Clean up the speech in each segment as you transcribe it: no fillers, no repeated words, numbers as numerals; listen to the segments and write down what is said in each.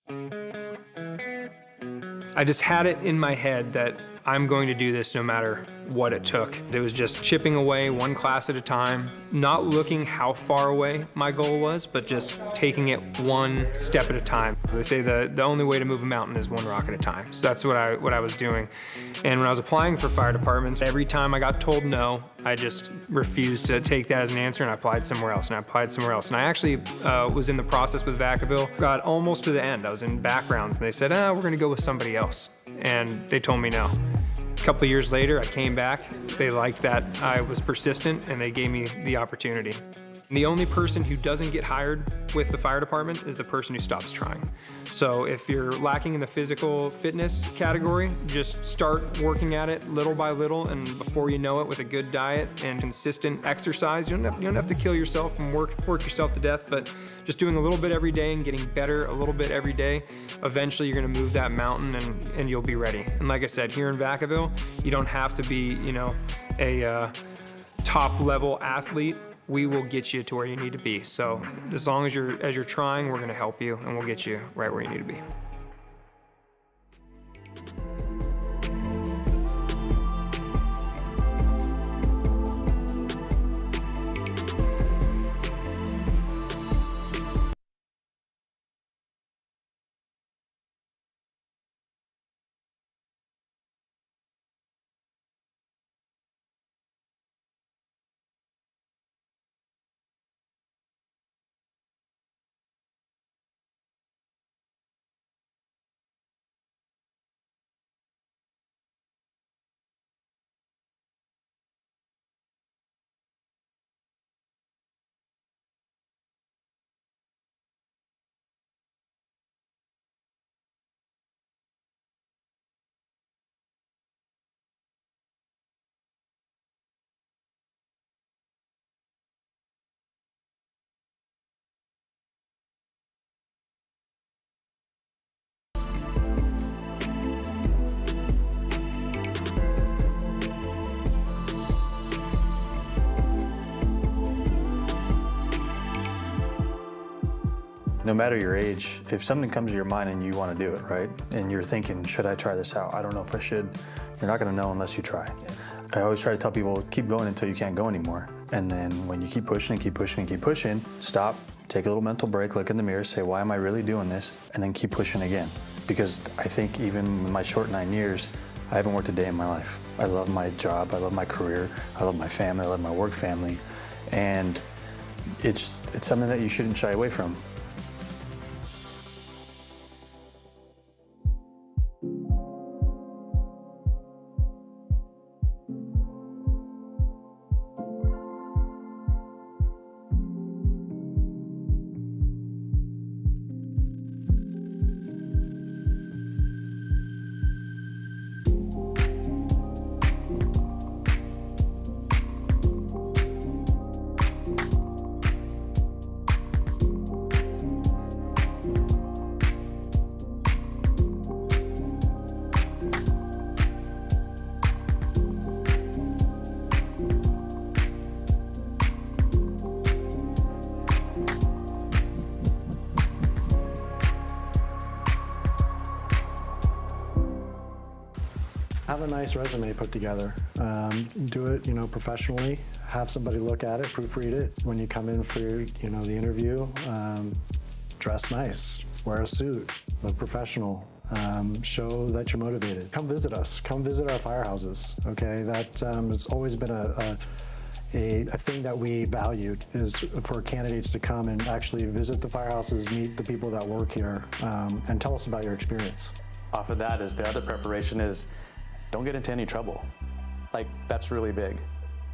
I just had it in my head that I'm going to do this no matter what it took. It was just chipping away one class at a time, not looking how far away my goal was, but just taking it one step at a time. They say the only way to move a mountain is one rock at a time. So that's what I was doing. And when I was applying for fire departments, every time I got told no, I just refused to take that as an answer, and I applied somewhere else, and I applied somewhere else. And I actually was in the process with Vacaville, got almost to the end. I was in backgrounds, and they said, we're gonna go with somebody else. And they told me no. A couple of years later, I came back. They liked that I was persistent, and they gave me the opportunity. The only person who doesn't get hired with the fire department is the person who stops trying. So if you're lacking in the physical fitness category, just start working at it little by little, and before you know it, with a good diet and consistent exercise, you don't have to kill yourself and work yourself to death, but just doing a little bit every day and getting better a little bit every day, eventually you're gonna move that mountain and you'll be ready. And like I said, here in Vacaville, you don't have to be, a top level athlete. We will get you to where you need to be. So as long as you're trying, we're gonna help you, and we'll get you right where you need to be. No matter your age, if something comes to your mind and you want to do it, right? And you're thinking, should I try this out? I don't know if I should. You're not going to know unless you try. I always try to tell people, keep going until you can't go anymore. And then when you keep pushing and keep pushing and keep pushing, stop, take a little mental break, look in the mirror, say, why am I really doing this? And then keep pushing again. Because I think even in my short 9 years, I haven't worked a day in my life. I love my job, I love my career, I love my family, I love my work family. And it's something that you shouldn't shy away from. Have a nice resume put together. Do it, professionally. Have somebody look at it, proofread it. When you come in for, the interview, dress nice, wear a suit, look professional. Show that you're motivated. Come visit us. Come visit our firehouses. Okay, that has always been a thing that we valued, is for candidates to come and actually visit the firehouses, meet the people that work here, and tell us about your experience. Off of that is the other preparation is, don't get into any trouble. Like, that's really big.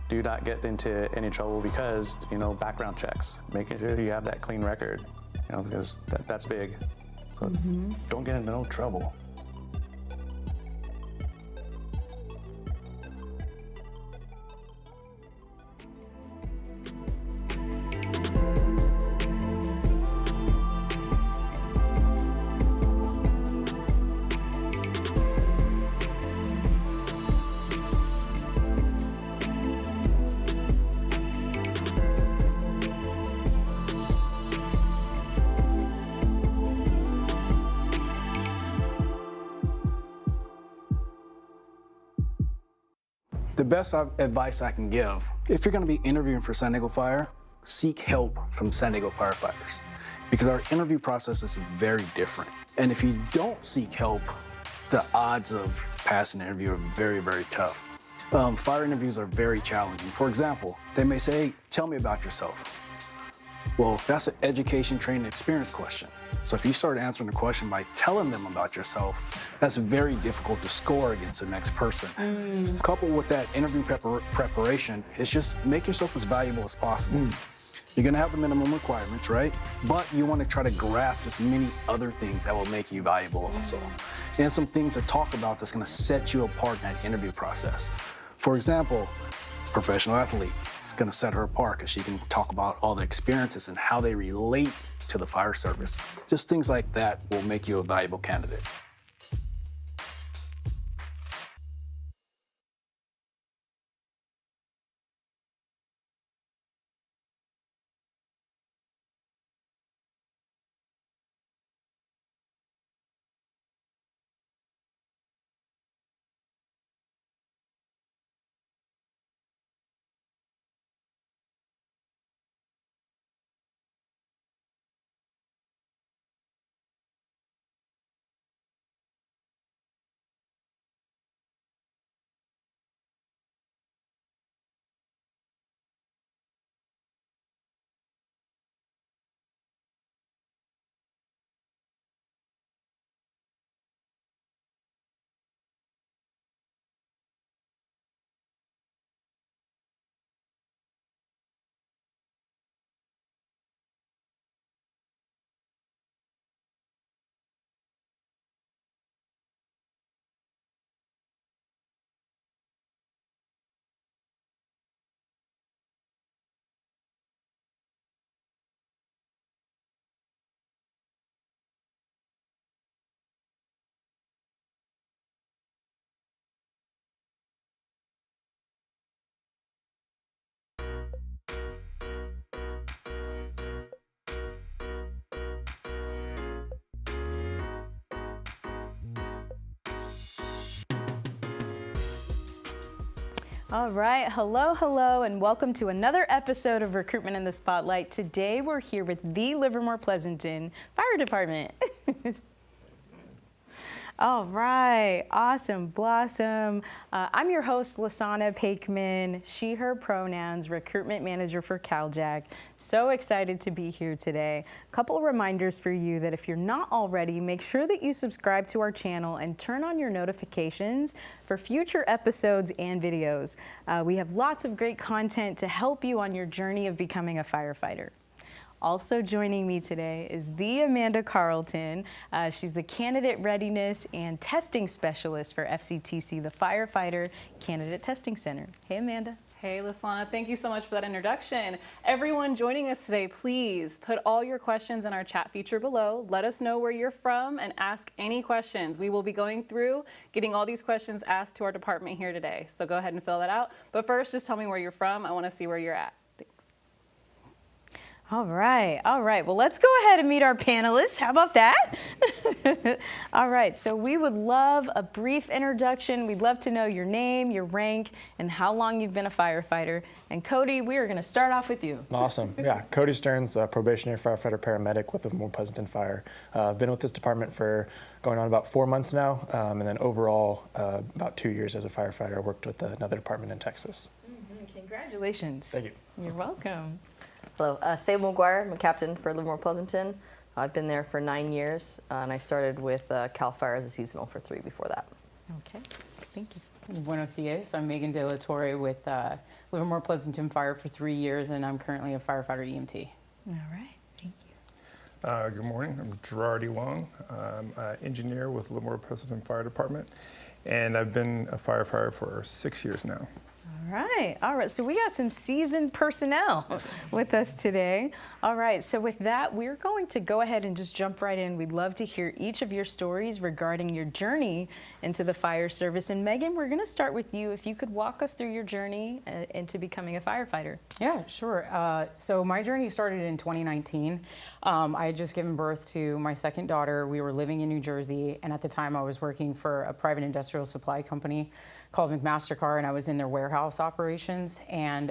Do not get into any trouble because, background checks, making sure you have that clean record, because that's big. So don't get into no trouble. The best advice I can give, if you're going to be interviewing for San Diego Fire, seek help from San Diego firefighters, because our interview process is very different. And if you don't seek help, the odds of passing the interview are very, very tough. Fire interviews are very challenging. For example, they may say, hey, tell me about yourself. Well, that's an education, training, experience question. So if you start answering the question by telling them about yourself, that's very difficult to score against the next person. Coupled with that interview preparation, it's just make yourself as valuable as possible. You're gonna have the minimum requirements, right? But you wanna try to grasp as many other things that will make you valuable also. And some things to talk about that's gonna set you apart in that interview process. For example, professional athlete is gonna set her apart because she can talk about all the experiences and how they relate to the fire service. Just things like that will make you a valuable candidate. All right, hello, and welcome to another episode of Recruitment in the Spotlight. Today we're here with the Livermore-Pleasanton Fire Department. All right, awesome, blossom. I'm your host, Sauna Pakeman, she, her pronouns, recruitment manager for Cal-JAC. So excited to be here today. A couple of reminders for you that if you're not already, make sure that you subscribe to our channel and turn on your notifications for future episodes and videos. We have lots of great content to help you on your journey of becoming a firefighter. Also joining me today is the Amanda Carlton. She's the Candidate Readiness and Testing Specialist for FCTC, the Firefighter Candidate Testing Center. Hey, Amanda. Hey, Lasana, thank you so much for that introduction. Everyone joining us today, please put all your questions in our chat feature below. Let us know where you're from and ask any questions. We will be going through getting all these questions asked to our department here today. So go ahead and fill that out. But first, just tell me where you're from. I want to see where you're at. All right. Well, let's go ahead and meet our panelists. How about that? All right, so we would love a brief introduction. We'd love to know your name, your rank, and how long you've been a firefighter. And Cody, we are going to start off with you. Awesome. Yeah, Cody Stearns, probationary firefighter paramedic with Livermore-Pleasanton Fire. I've been with this department for going on about 4 months now, and then overall about 2 years as a firefighter. I worked with another department in Texas. Congratulations. Thank you. You're welcome. Hello, Sable McGuire. I'm a captain for Livermore-Pleasanton. I've been there for 9 years, and I started with Cal Fire as a seasonal for 3 before that. Okay, thank you. Buenos dias. I'm Megan De La Torre with Livermore-Pleasanton Fire for 3 years, and I'm currently a firefighter EMT. All right, thank you. Good morning. I'm Gerard E. Long. I'm an engineer with Livermore-Pleasanton Fire Department, and I've been a firefighter for 6 years now. All right, so we got some seasoned personnel with us today. All right, so with that, we're going to go ahead and just jump right in. We'd love to hear each of your stories regarding your journey into the fire service. And Megan, we're gonna start with you. If you could walk us through your journey into becoming a firefighter. Yeah, sure. So my journey started in 2019. I had just given birth to my second daughter. We were living in New Jersey, and at the time I was working for a private industrial supply company called McMaster-Carr, and I was in their warehouse warehouse operations, and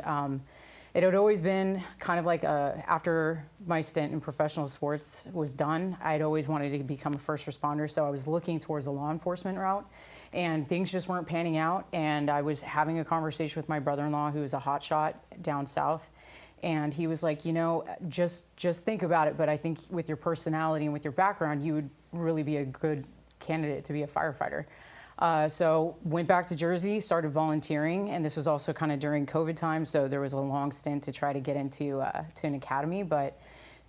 it had always been kind of like after my stint in professional sports was done, I'd always wanted to become a first responder, so I was looking towards the law enforcement route, and things just weren't panning out, and I was having a conversation with my brother-in-law, who was a hotshot down south, and he was like, you know, just think about it, but I think with your personality and with your background, you would really be a good candidate to be a firefighter. So went back to Jersey, started volunteering, and this was also kind of during COVID time, so there was a long stint to try to get into to an academy, but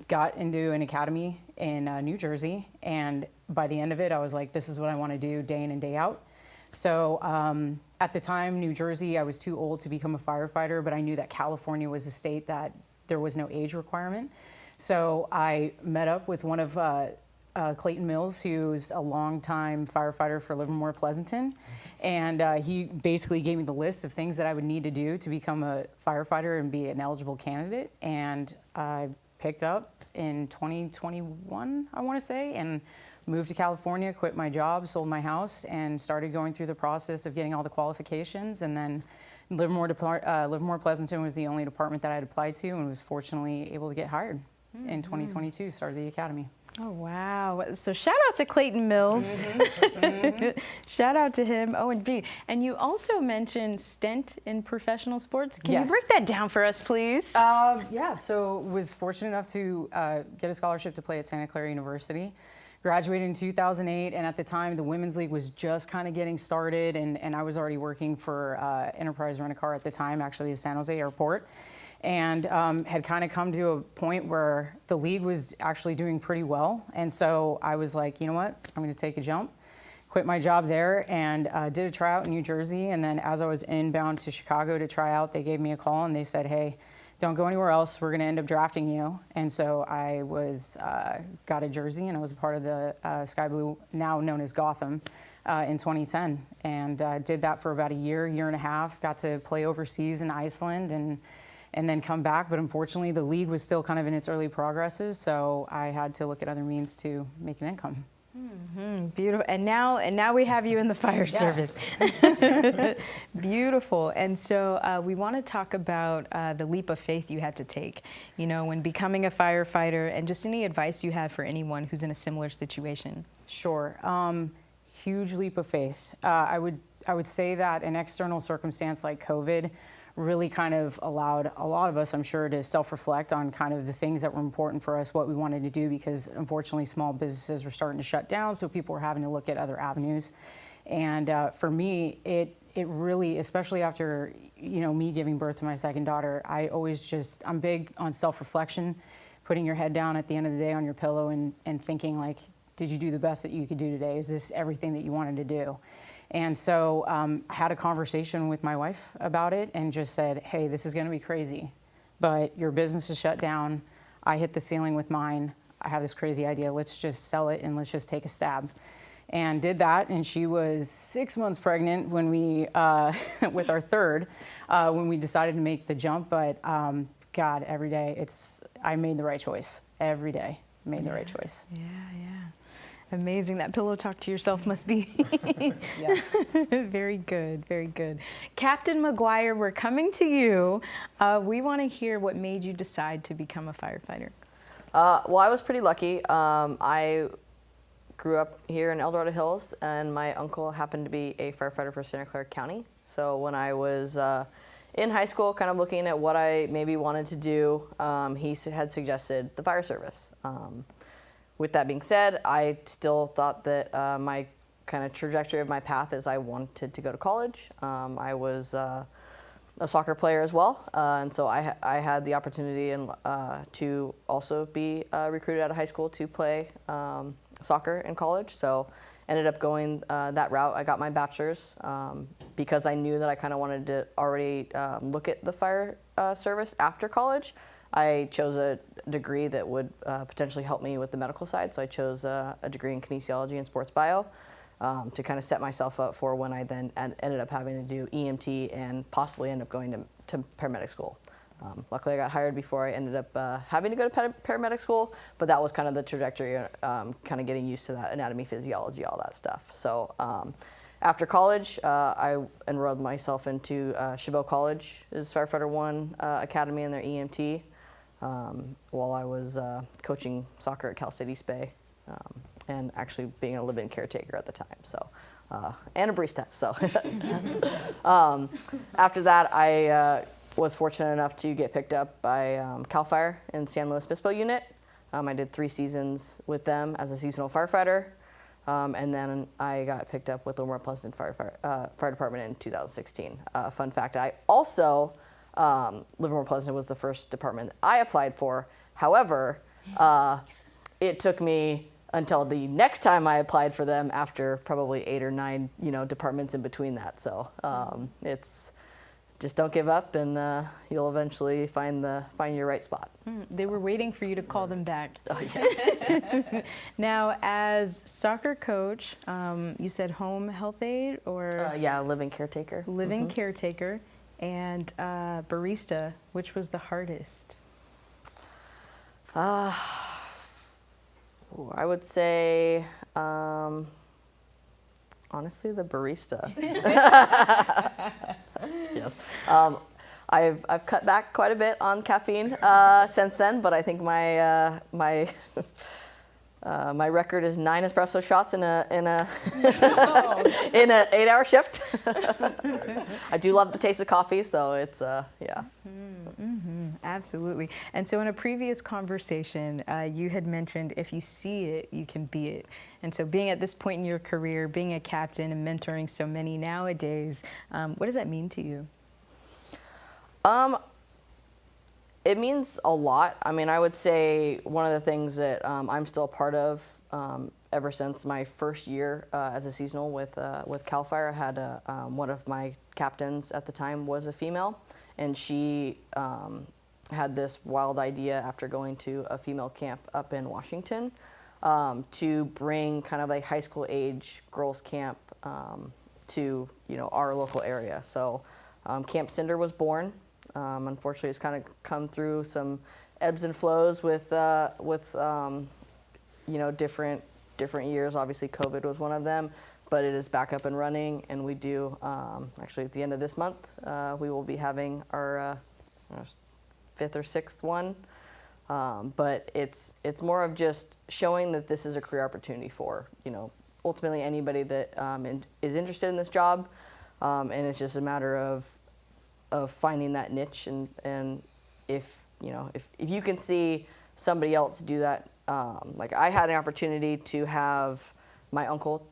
got into an academy in New Jersey, and by the end of it, I was like, this is what I want to do day in and day out. So at the time, New Jersey, I was too old to become a firefighter, but I knew that California was a state that there was no age requirement. So I met up with one of Clayton Mills, who's a longtime firefighter for Livermore-Pleasanton, and he basically gave me the list of things that I would need to do to become a firefighter and be an eligible candidate, and I picked up in 2021, I want to say, and moved to California, quit my job, sold my house, and started going through the process of getting all the qualifications, and then Livermore-Pleasanton was the only department that I had applied to, and was fortunately able to get hired in 2022, started the academy. Oh, wow. So shout out to Clayton Mills. Shout out to him, O&B. And you also mentioned stint in professional sports. Can you break that down for us, please? Yeah, so was fortunate enough to get a scholarship to play at Santa Clara University. Graduated in 2008, and at the time, the Women's League was just kind of getting started, and I was already working for Enterprise Rent-A-Car at the time, actually at San Jose Airport, and had kind of come to a point where the league was actually doing pretty well, and so I was like, you know what, I'm going to take a jump. Quit my job there and did a tryout in New Jersey, and then as I was inbound to Chicago to try out, they gave me a call and they said, hey, don't go anywhere else, we're going to end up drafting you. And so I was got a jersey, and I was a part of the Sky Blue, now known as Gotham, in 2010, and did that for about a year and a half. Got to play overseas in Iceland and then come back, but unfortunately the league was still kind of in its early progresses, so I had to look at other means to make an income. Beautiful. And now we have you in the fire service. Beautiful. And so we want to talk about the leap of faith you had to take, you know, when becoming a firefighter, and just any advice you have for anyone who's in a similar situation. Sure. Huge leap of faith. I would say that an external circumstance like COVID really kind of allowed a lot of us, I'm sure, to self-reflect on kind of the things that were important for us, what we wanted to do, because unfortunately small businesses were starting to shut down, so people were having to look at other avenues. And for me, it really, especially after, you know, me giving birth to my second daughter, I'm big on self-reflection, putting your head down at the end of the day on your pillow and thinking, like, did you do the best that you could do today? Is this everything that you wanted to do? And so I had a conversation with my wife about it and just said, hey, this is going to be crazy, but your business is shut down. I hit the ceiling with mine. I have this crazy idea. Let's just sell it and let's just take a stab. And did that, and she was 6 months pregnant when we, with our third, when we decided to make the jump. But God, every day, I made the right choice. Every day, made the right choice. Yeah. Amazing. That pillow talk to yourself must be. Yes. Very good, very good. Captain McGuire, we're coming to you. We want to hear what made you decide to become a firefighter. Well, I was pretty lucky. I grew up here in El Dorado Hills, and my uncle happened to be a firefighter for Santa Clara County. So when I was in high school, kind of looking at what I maybe wanted to do, he had suggested the fire service. With that being said, I still thought that my kind of trajectory of my path is I wanted to go to college. I was a soccer player as well, and so I had the opportunity to also be recruited out of high school to play soccer in college. So ended up going that route. I got my bachelor's because I knew that I kind of wanted to already look at the fire service after college. I chose a degree that would potentially help me with the medical side, so I chose a degree in kinesiology and sports bio to kind of set myself up for when I then ended up having to do EMT and possibly end up going to paramedic school. Luckily, I got hired before I ended up having to go to paramedic school, but that was kind of the trajectory, kind of getting used to that anatomy, physiology, all that stuff. So after college, I enrolled myself into Chabot College's Firefighter 1 Academy and their EMT while I was coaching soccer at Cal State East Bay and actually being a live-in caretaker at the time. So, and a barista. So, after that, I was fortunate enough to get picked up by Cal Fire in San Luis Obispo unit. I did 3 seasons with them as a seasonal firefighter. And then I got picked up with Livermore-Pleasanton Fire Department in 2016. Fun fact, I also, Livermore-Pleasanton was the first department that I applied for. However, it took me until the next time I applied for them after probably 8 or 9, departments in between that. So it's just don't give up, and you'll eventually find your right spot. They were waiting for you to call them back. Oh, yeah. Now, as soccer coach, you said home health aide or? Yeah, living caretaker. Living caretaker, and barista. Which was the hardest? I would say, honestly, the barista. Yes. I've cut back quite a bit on caffeine since then, but I think my my record is 9 espresso shots in a in a 8-hour shift. I do love the taste of coffee, so it's yeah. Absolutely. And so in a previous conversation, you had mentioned if you see it, you can be it. And so being at this point in your career, being a captain and mentoring so many nowadays, what does that mean to you? It means a lot. I mean, I would say one of the things that I'm still a part of ever since my first year as a seasonal with Cal Fire, I had one of my captains at the time was a female, and she had this wild idea after going to a female camp up in Washington to bring kind of like high school age girls camp to our local area. So Camp Cinder was born. Unfortunately, it's kind of come through some ebbs and flows with different years. Obviously, COVID was one of them, but it is back up and running, and we do actually at the end of this month we will be having our 5th or 6th one. But it's more of just showing that this is a career opportunity for ultimately anybody that is interested in this job, and it's just a matter of finding that niche, and if you can see somebody else do that, like I had an opportunity to have my uncle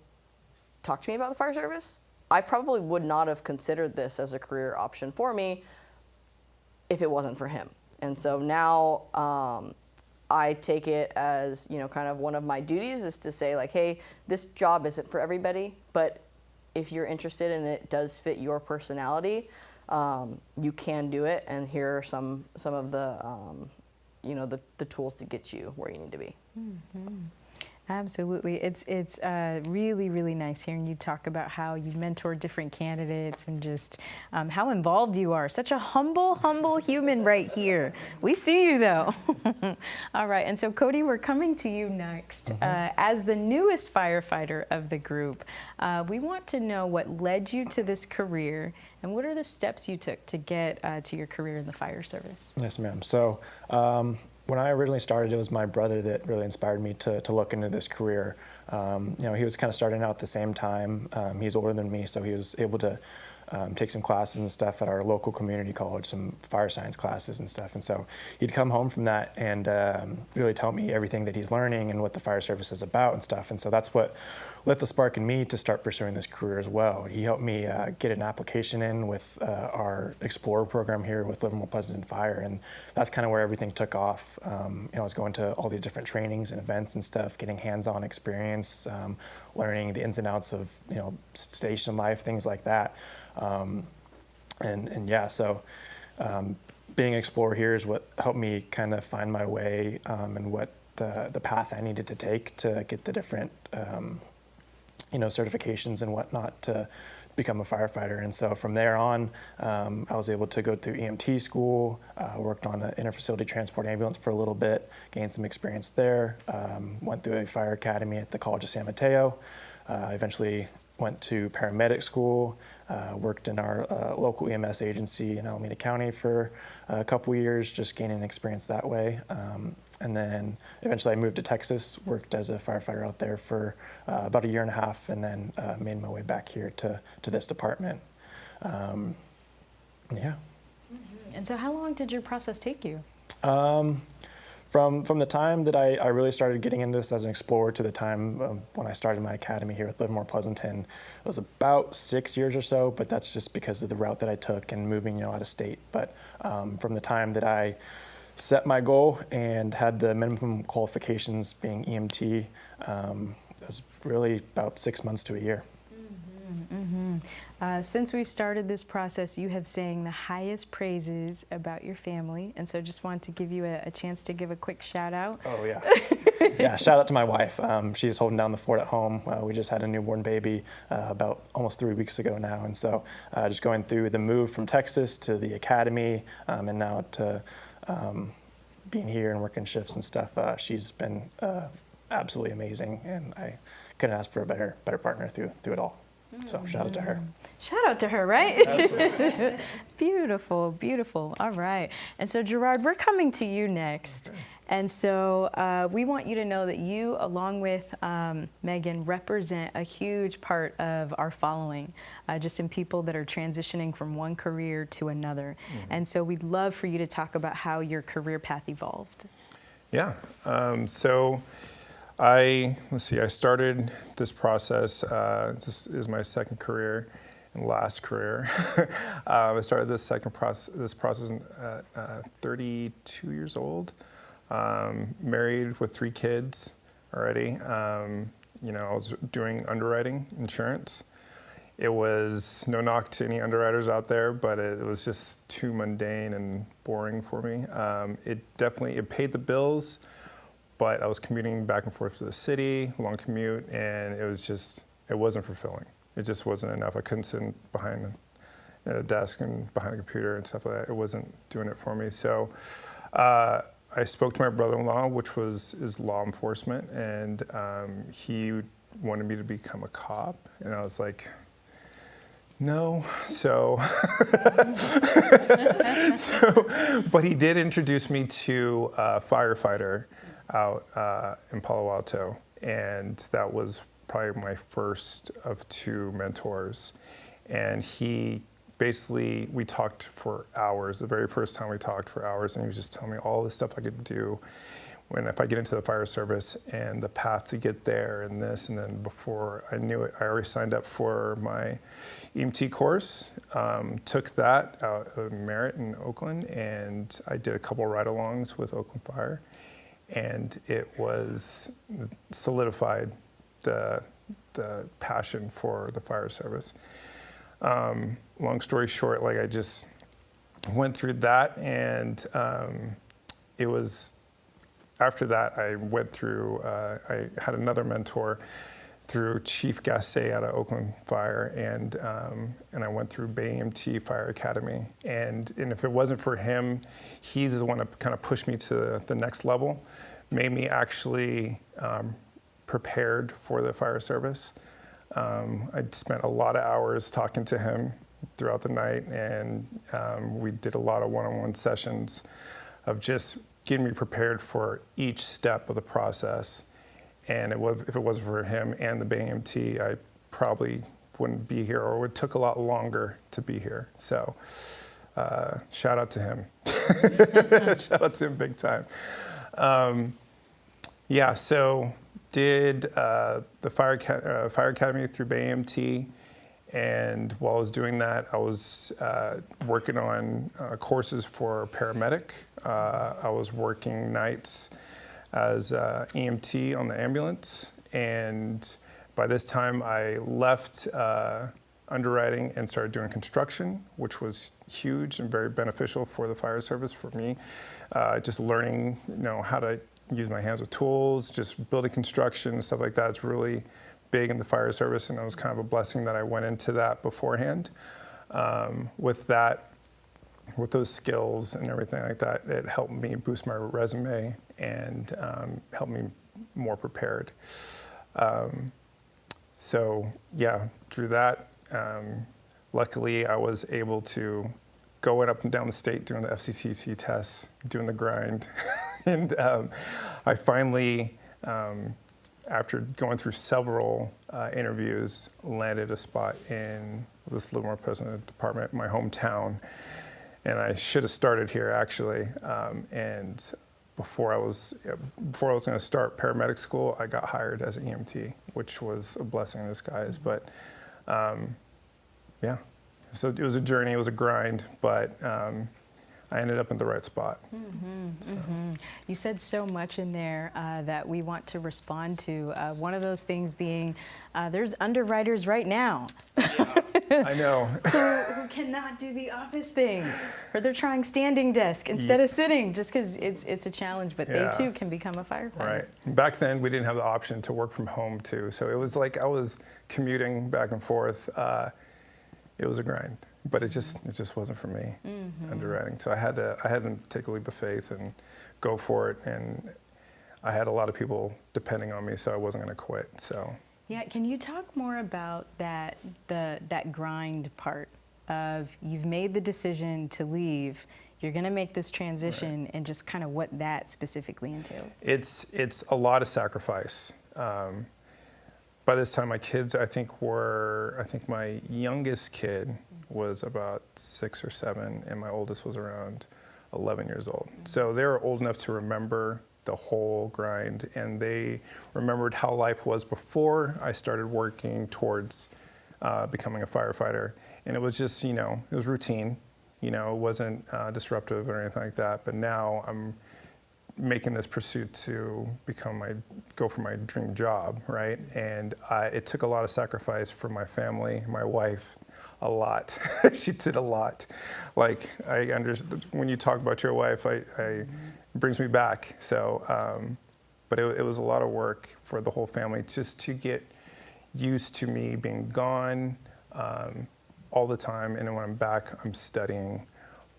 talk to me about the fire service. I probably would not have considered this as a career option for me if it wasn't for him. And so now I take it as kind of one of my duties is to say like, hey, this job isn't for everybody, but if you're interested and it does fit your personality, you can do it, and here are some of the the tools to get you where you need to be. Absolutely. It's really, really nice hearing you talk about how you mentor different candidates and just how involved you are. Such a humble human right here. We see you, though. All right. And so, Cody, we're coming to you next. As the newest firefighter of the group, we want to know what led you to this career and what are the steps you took to get to your career in the fire service? Yes, ma'am. So, when I originally started, it was my brother that really inspired me to look into this career. He was kind of starting out at the same time. He's older than me, so he was able to take some classes and stuff at our local community college, some fire science classes and stuff. And so he'd come home from that and really tell me everything that he's learning and what the fire service is about and stuff. And so that's what lit the spark in me to start pursuing this career as well. He helped me get an application in with our Explorer program here with Livermore-Pleasanton Fire, and that's kind of where everything took off. I was going to all these different trainings and events and stuff, getting hands-on experience, learning the ins and outs of station life, things like that. Being an Explorer here is what helped me kind of find my way and what the path I needed to take to get the different certifications and whatnot to become a firefighter. And so from there on, I was able to go through EMT school, worked on an interfacility transport ambulance for a little bit, gained some experience there, went through a fire academy at the College of San Mateo, eventually went to paramedic school, worked in our local EMS agency in Alameda County for a couple years, just gaining experience that way. And then eventually I moved to Texas, worked as a firefighter out there for about 1.5 years, and then made my way back here to this department. Yeah. And so how long did your process take you? From the time that I really started getting into this as an explorer to the time when I started my academy here with Livermore-Pleasanton, it was about 6 years or so, but that's just because of the route that I took and moving out of state. But from the time that I set my goal and had the minimum qualifications being EMT, it was really about 6 months to a year. Since we started this process, you have sang the highest praises about your family, and so just wanted to give you a chance to give a quick shout out. Oh yeah, yeah. Shout out to my wife. She's holding down the fort at home. We just had a newborn baby about almost 3 weeks ago now, and so just going through the move from Texas to the academy, and now to being here and working shifts and stuff. She's been absolutely amazing, and I couldn't ask for a better partner through it all. So shout out to her. Shout out to her, right? Absolutely. Beautiful, beautiful. All right. And so Gerard, we're coming to you next. Okay. And so we want you to know that you, along with Megan, represent a huge part of our following, just in people that are transitioning from one career to another. And so we'd love for you to talk about how your career path evolved. Yeah. I started this process, this is my second career and last career. I started this process at 32 years old, married with 3 kids already. I was doing underwriting insurance. It was no knock to any underwriters out there, but it was just too mundane and boring for me. It paid the bills, but I was commuting back and forth to the city, long commute, and it wasn't fulfilling. It just wasn't enough. I couldn't sit behind a desk and behind a computer and stuff like that. It wasn't doing it for me. So I spoke to my brother-in-law, which is law enforcement, and he wanted me to become a cop, and I was like, no. But he did introduce me to Firefighter out in Palo Alto, and that was probably my first of 2 mentors. And we talked for hours. The very first time we talked for hours, and he was just telling me all the stuff I could do if I get into the fire service and the path to get there and this. And then before I knew it, I already signed up for my EMT course, took that out of Merritt in Oakland, and I did a couple ride-alongs with Oakland Fire. And it was solidified the passion for the fire service. Long story short, I just went through that, and it was after that I went through. I had another mentor through Chief Gasset out of Oakland Fire, and I went through Bay EMT Fire Academy. And if it wasn't for him, he's the one that kind of pushed me to the next level, made me actually prepared for the fire service. I spent a lot of hours talking to him throughout the night, and we did a lot of one-on-one sessions of just getting me prepared for each step of the process. And if it wasn't for him and the Bay EMT, I probably wouldn't be here, or it took a lot longer to be here. So shout out to him. Shout out to him big time. So did the Fire Academy through Bay EMT, and while I was doing that, I was working on courses for paramedic. I was working nights as EMT on the ambulance, and by this time I left underwriting and started doing construction, which was huge and very beneficial for the fire service for me. Just learning, how to use my hands with tools, just building construction and stuff like that. It's really big in the fire service, and it was kind of a blessing that I went into that beforehand. With those skills and everything like that, it helped me boost my resume and helped me more prepared. So yeah, through that, luckily I was able to go up and down the state doing the FCTC tests, doing the grind. And I finally, after going through several interviews, landed a spot in this Livermore-Pleasanton department, my hometown. And I should have started here actually. And before I was going to start paramedic school, I got hired as an EMT, which was a blessing in disguise. But yeah, so it was a journey, it was a grind, but I ended up in the right spot. You said so much in there that we want to respond to. One of those things being, there's underwriters right now. I know. who cannot do the office thing, or they're trying standing desk instead of sitting, just because it's a challenge. But they too can become a firefighter. Right. Back then, we didn't have the option to work from home too, so it was like I was commuting back and forth. It was a grind, but it just wasn't for me, underwriting. So I had to take a leap of faith and go for it. And I had a lot of people depending on me, so I wasn't going to quit. So. Yeah, can you talk more about that grind part of you've made the decision to leave, you're going to make this transition, and just kind of what that specifically entailed? It's a lot of sacrifice. By this time, my kids, I think my youngest kid was about 6 or 7, and my oldest was around 11 years old. So they were old enough to remember the whole grind, and they remembered how life was before I started working towards becoming a firefighter. And it was just, it was routine. It wasn't disruptive or anything like that. But now I'm making this pursuit to go for my dream job, right? And it took a lot of sacrifice for my family, my wife, a lot. She did a lot. Like, I understand when you talk about your wife, it brings me back. So, but it was a lot of work for the whole family just to get used to me being gone all the time. And then when I'm back, I'm studying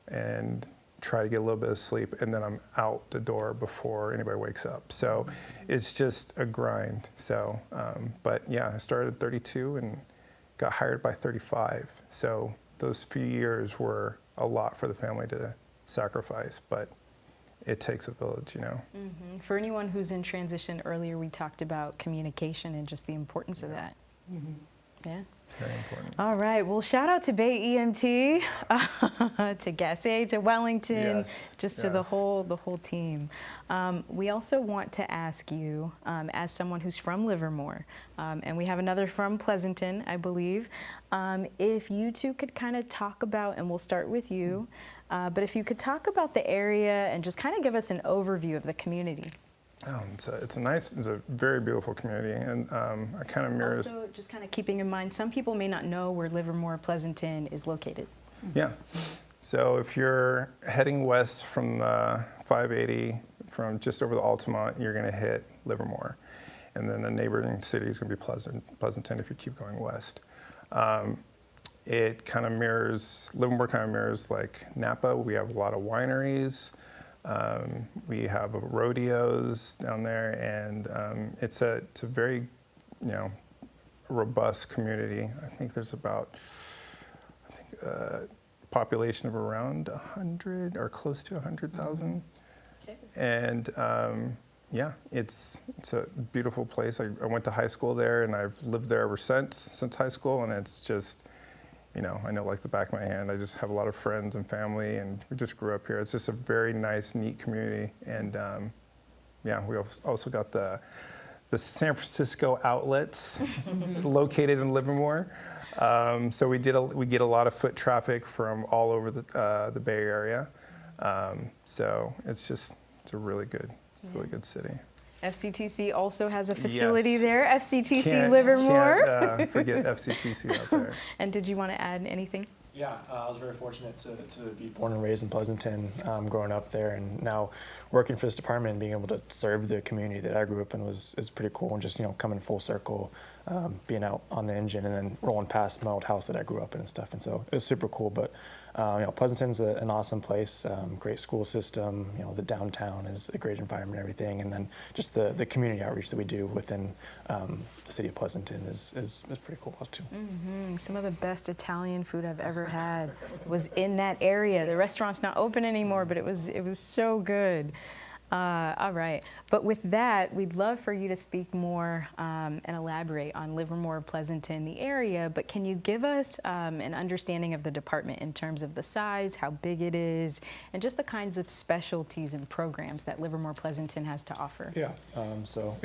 and try to get a little bit of sleep, and then I'm out the door before anybody wakes up. So it's just a grind. So, but yeah, I started at 32 and got hired by 35. So those few years were a lot for the family to sacrifice, but it takes a village, For anyone who's in transition, earlier we talked about communication and just the importance of that. Yeah. Very important. All right. Well, shout out to Bay EMT, to Gassé, to Wellington, to the whole team. We also want to ask you, as someone who's from Livermore, and we have another from Pleasanton, I believe, if you two could kind of talk about, and we'll start with you, but if you could talk about the area and just kind of give us an overview of the community. It's a very beautiful community, and it kind of mirrors. Also, just kind of keeping in mind, some people may not know where Livermore-Pleasanton is located. Yeah. So if you're heading west from the 580, from just over the Altamont, you're going to hit Livermore, and then the neighboring city is going to be Pleasanton if you keep going west. It kind of mirrors, Livermore kind of mirrors like Napa. We have a lot of wineries. We have rodeos down there, and it's a very, robust community. I think there's about, population of around 100 or close to 100,000. Okay. And yeah, it's a beautiful place. I went to high school there, and I've lived there ever since high school, and it's just, I know like the back of my hand. I just have a lot of friends and family, and we just grew up here. It's just a very nice, neat community. And yeah, we also got the San Francisco outlets located in Livermore. So we get a lot of foot traffic from all over the Bay Area. So it's a really good city. FCTC also has a facility there, FCTC Livermore. Can't forget FCTC out there. And did you want to add anything? Yeah, I was very fortunate to be born and raised in Pleasanton, growing up there, and now working for this department and being able to serve the community that I grew up in is pretty cool. And just coming full circle, being out on the engine and then rolling past my old house that I grew up in and stuff. And so it was super cool. But Pleasanton's an awesome place, great school system. The downtown is a great environment, and everything, and then just the community outreach that we do within the city of Pleasanton is pretty cool too. Some of the best Italian food I've ever had was in that area. The restaurant's not open anymore, but it was so good. All right, but with that, we'd love for you to speak more and elaborate on Livermore-Pleasanton, the area, but can you give us an understanding of the department in terms of the size, how big it is, and just the kinds of specialties and programs that Livermore-Pleasanton has to offer? Yeah,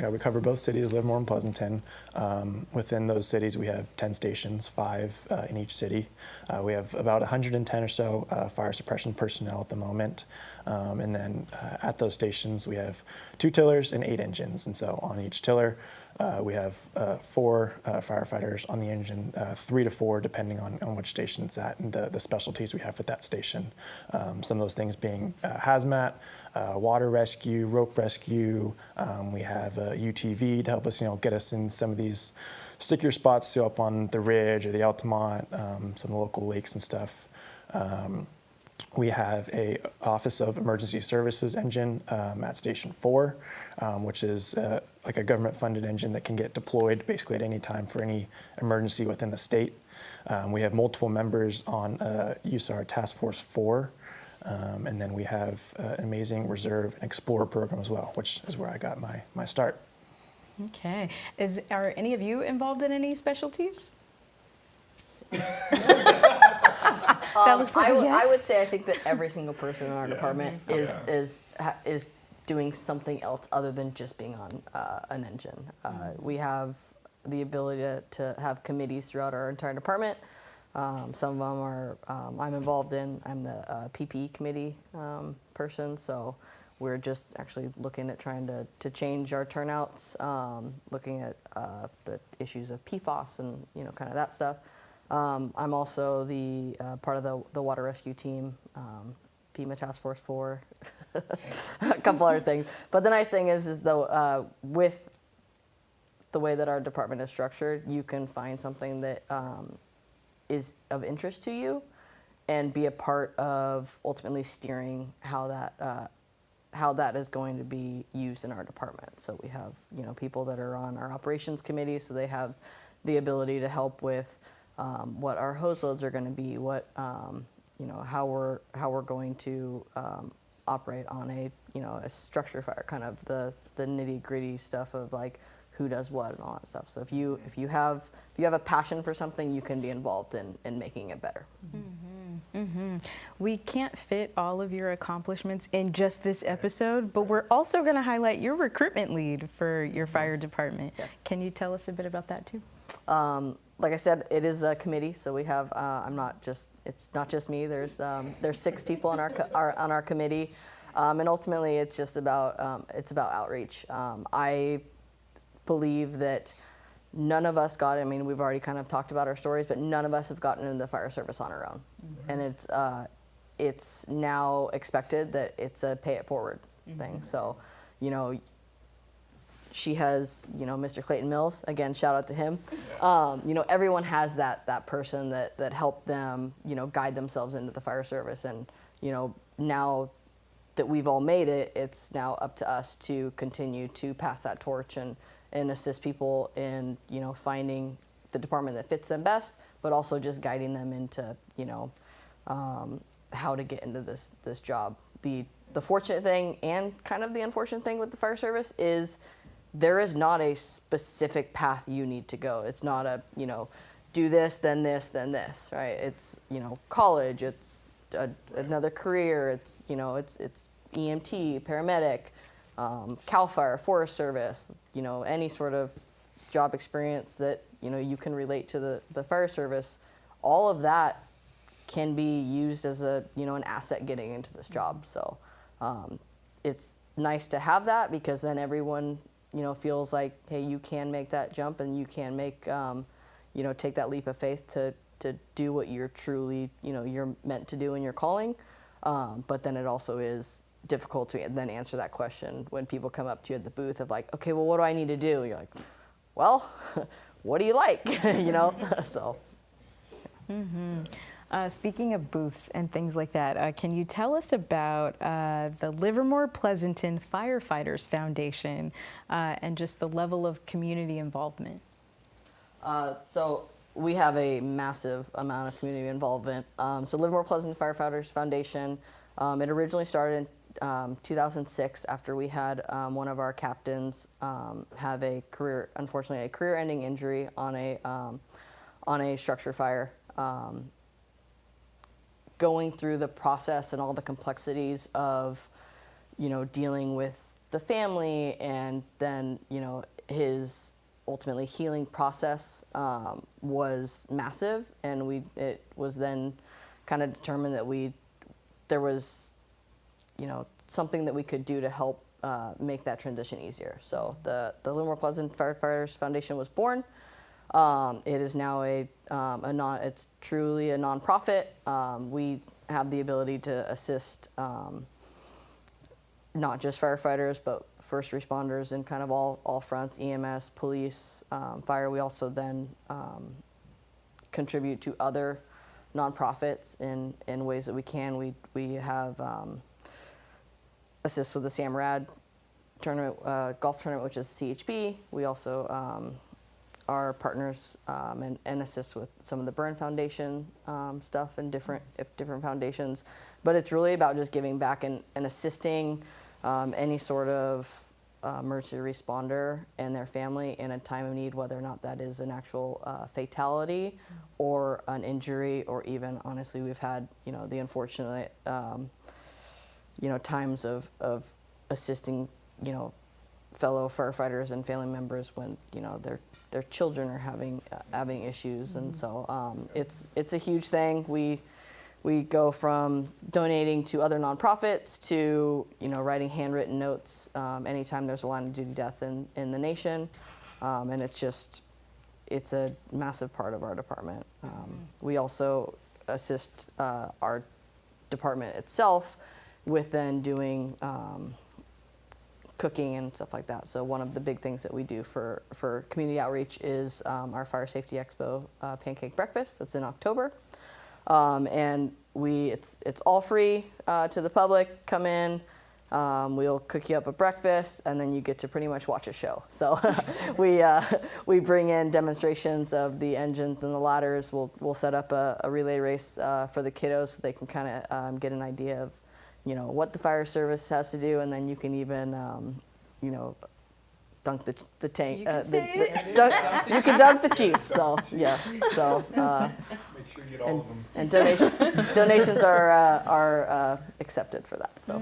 we cover both cities, Livermore and Pleasanton. Within those cities, we have 10 stations, 5 in each city. We have about 110 or so fire suppression personnel at the moment. And then at those stations, we have 2 tillers and 8 engines. And so on each tiller, we have 4 firefighters on the engine, 3 to 4 depending on which station it's at, and the specialties we have at that station. Some of those things being hazmat, water rescue, rope rescue. We have a UTV to help us, get us in some of these stickier spots, so up on the Ridge or the Altamont, some local lakes and stuff. We have a Office of Emergency Services engine at Station 4, which is like a government-funded engine that can get deployed basically at any time for any emergency within the state. We have multiple members on USAR Task Force 4, and then we have an amazing Reserve and Explorer program as well, which is where I got my start. Okay. Are any of you involved in any specialties? That looks like a yes. I would say I think that every single person in our department is doing something else other than just being on an engine. We have the ability to have committees throughout our entire department. Some of them are I'm involved in. I'm the PPE committee person, so we're just actually looking at trying to change our turnouts, looking at the issues of PFAS and kind of that stuff. I'm also the part of the water rescue team, FEMA Task Force 4, a couple other things. But the nice thing is though, with the way that our department is structured, you can find something that is of interest to you and be a part of ultimately steering how that is going to be used in our department. So we have people that are on our operations committee, so they have the ability to help with what our hose loads are going to be, what how we're going to operate on a structure fire, kind of the nitty gritty stuff of like who does what and all that stuff. So if you have a passion for something, you can be involved in making it better. We can't fit all of your accomplishments in just this episode, but we're also going to highlight your recruitment lead for your fire department. Yes. Can you tell us a bit about that too? Like I said, it is a committee, so we have. It's not just me. There's 6 people on our committee, and ultimately it's just about outreach. I believe that none of us got. I mean, we've already kind of talked about our stories, but none of us have gotten into the fire service on our own, and it's now expected that it's a pay it forward thing. So, she has, Mr. Clayton Mills, again, shout out to him. Everyone has that person that helped them, guide themselves into the fire service. And, now that we've all made it, it's now up to us to continue to pass that torch and assist people in, finding the department that fits them best, but also just guiding them into, how to get into this job. The fortunate thing and kind of the unfortunate thing with the fire service is there is not a specific path you need to go. It's not a, do this, then this, then this, right? It's, college, it's another career, it's, it's EMT, paramedic, Cal Fire, Forest Service, any sort of job experience that, you can relate to the fire service. All of that can be used as a, an asset getting into this job. So it's nice to have that because then everyone, feels like, hey, you can make that jump and you can make, take that leap of faith to do what you're truly, you're meant to do in your calling. But then it also is difficult to then answer that question when people come up to you at the booth of like, okay, well, what do I need to do? You're like, well, what do you like? So. Speaking of booths and things like that, can you tell us about the Livermore-Pleasanton Firefighters Foundation and just the level of community involvement? So we have a massive amount of community involvement. So Livermore-Pleasanton Firefighters Foundation, it originally started in 2006 after we had one of our captains have unfortunately a career-ending injury on a structure fire. Going through the process and all the complexities of, dealing with the family and then, his ultimately healing process was massive, and it was then kind of determined that there was, something that we could do to help make that transition easier. So the Livermore-Pleasanton Firefighters Foundation was born. It is now it's truly a nonprofit. We have the ability to assist not just firefighters, but first responders in kind of all fronts, EMS, police, fire. We also then contribute to other nonprofits in ways that we can. We have assist with the SAMRAD tournament, golf tournament, which is CHB. We also are partners and assist with some of the Burn Foundation stuff and different foundations. But it's really about just giving back and assisting any sort of emergency responder and their family in a time of need, whether or not that is an actual fatality or an injury, or even, honestly, we've had, the unfortunate, times of assisting, fellow firefighters and family members when their children are having issues, and so it's a huge thing. We go from donating to other nonprofits to writing handwritten notes anytime there's a line of duty death in the nation, and it's a massive part of our department. We also assist our department itself with then doing cooking and stuff like that. So one of the big things that we do for community outreach is our Fire Safety Expo pancake breakfast. That's in October. And it's all free to the public. Come in, we'll cook you up a breakfast, and then you get to pretty much watch a show. So we bring in demonstrations of the engines and the ladders. We'll set up a relay race for the kiddos so they can kind of get an idea of what the fire service has to do, and then you can even dunk the tank. You can dunk the chief. So yeah. So Make sure you get all of them. and donations are accepted for that. So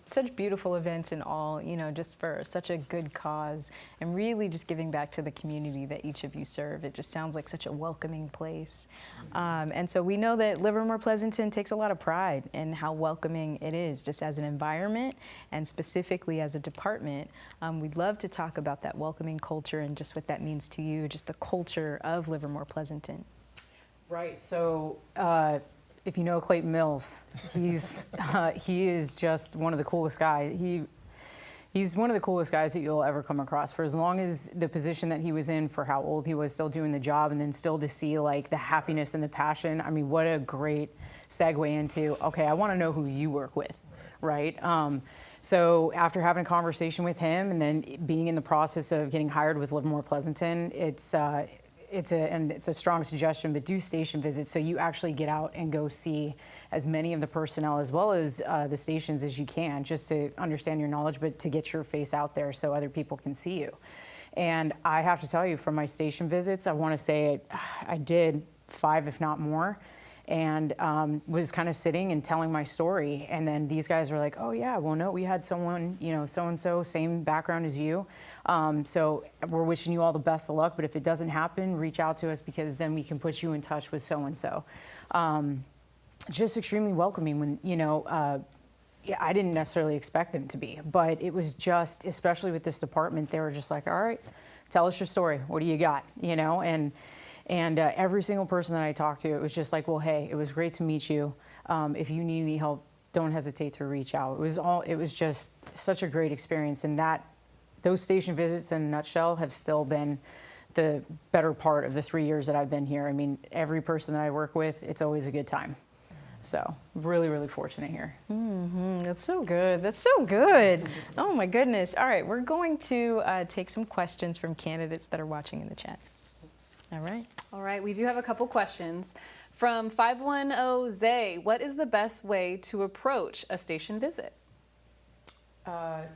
such beautiful events and all, just for such a good cause, and really just giving back to the community that each of you serve. It just sounds like such a welcoming place. And so we know that Livermore-Pleasanton takes a lot of pride in how welcoming it is, just as an environment and specifically as a department. We'd love to talk about that welcoming culture and just what that means to you, just the culture of Livermore-Pleasanton. Right. So if you know Clayton Mills, he is just one of the coolest guys. He's one of the coolest guys that you'll ever come across. For as long as the position that he was in, for how old he was, still doing the job, and then still to see like the happiness and the passion. I mean, what a great segue into, okay, I want to know who you work with, right? So after having a conversation with him and then being in the process of getting hired with Livermore-Pleasanton, it's a strong suggestion, but do station visits so you actually get out and go see as many of the personnel as well as the stations as you can, just to understand your knowledge, but to get your face out there so other people can see you. And I have to tell you, from my station visits, I want to say I did 5, if not more, and was kind of sitting and telling my story. And then these guys were like, oh yeah, well no, we had someone, so-and-so, same background as you. So we're wishing you all the best of luck, but if it doesn't happen, reach out to us, because then we can put you in touch with so-and-so. Just extremely welcoming when, yeah, I didn't necessarily expect them to be, but it was just, especially with this department, they were just like, all right, tell us your story. What do you got? And every single person that I talked to, it was just like, well, hey, it was great to meet you. If you need any help, don't hesitate to reach out. It was just such a great experience. And those station visits in a nutshell have still been the better part of the 3 years that I've been here. I mean, every person that I work with, it's always a good time. So really, really fortunate here. That's so good. That's so good. Oh my goodness. All right, we're going to take some questions from candidates that are watching in the chat. All right. All right, we do have a couple questions. From 510 Zay, what is the best way to approach a station visit?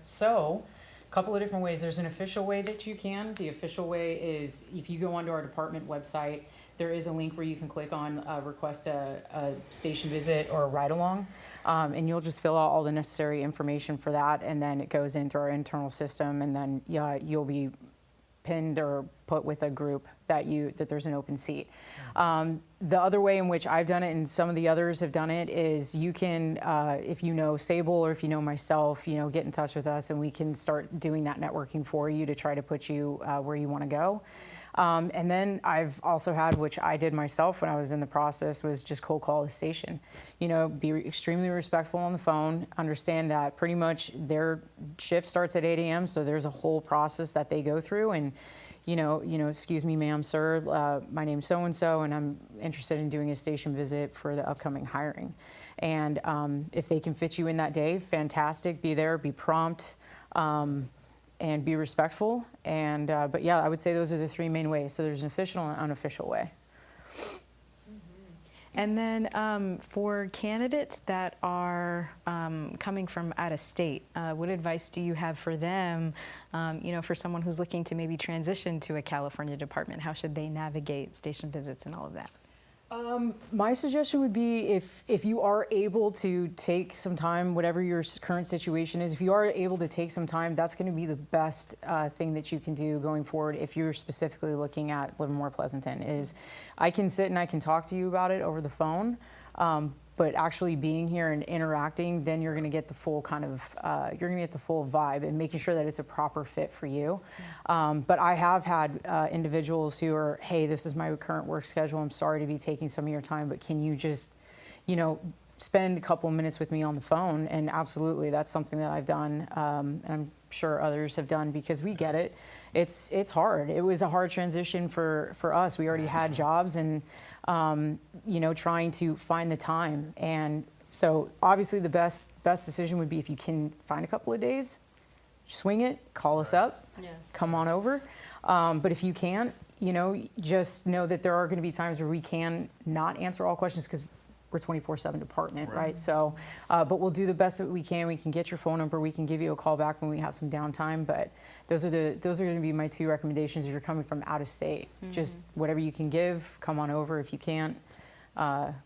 So, a couple of different ways. There's an official way that you can. The official way is if you go onto our department website, there is a link where you can click on request a station visit or a ride-along, and you'll just fill out all the necessary information for that, and then it goes in through our internal system, and then you'll be pinned or put with a group that there's an open seat. The other way in which I've done it, and some of the others have done it, is you can, if you know Sable or if you know myself, get in touch with us and we can start doing that networking for you to try to put you where you want to go. And then I've also had, which I did myself when I was in the process, was just cold call the station. Be extremely respectful on the phone, understand that pretty much their shift starts at 8 a.m., so there's a whole process that they go through, and excuse me, ma'am, sir, my name's so-and-so, and I'm interested in doing a station visit for the upcoming hiring. And if they can fit you in that day, fantastic, be there, be prompt, and be respectful. And but yeah, I would say those are the three main ways. So there's an official and unofficial way. And then for candidates that are coming from out of state, what advice do you have for them, for someone who's looking to maybe transition to a California department? How should they navigate station visits and all of that? My suggestion would be if you are able to take some time, whatever your current situation is, if you are able to take some time, that's going to be the best thing that you can do going forward if you're specifically looking at Livermore-Pleasanton. Is I can sit and I can talk to you about it over the phone, but actually being here and interacting, then you're going to get the full you're going to get the full vibe and making sure that it's a proper fit for you. But I have had individuals who are, hey, this is my current work schedule. I'm sorry to be taking some of your time, but can you just, spend a couple of minutes with me on the phone? And absolutely, that's something that I've done, and I'm sure others have done, because we get it. It's hard. It was a hard transition for us. We already had jobs, and trying to find the time. And so obviously the best decision would be if you can find a couple of days, swing it, call us up, come on over. But if you can't, just know that there are going to be times where we can not answer all questions because we're 24/7 department, right? So, but we'll do the best that we can. We can get your phone number. We can give you a call back when we have some downtime. But those are going to be my two recommendations if you're coming from out of state. Mm-hmm. Just whatever you can give, come on over. If you can't,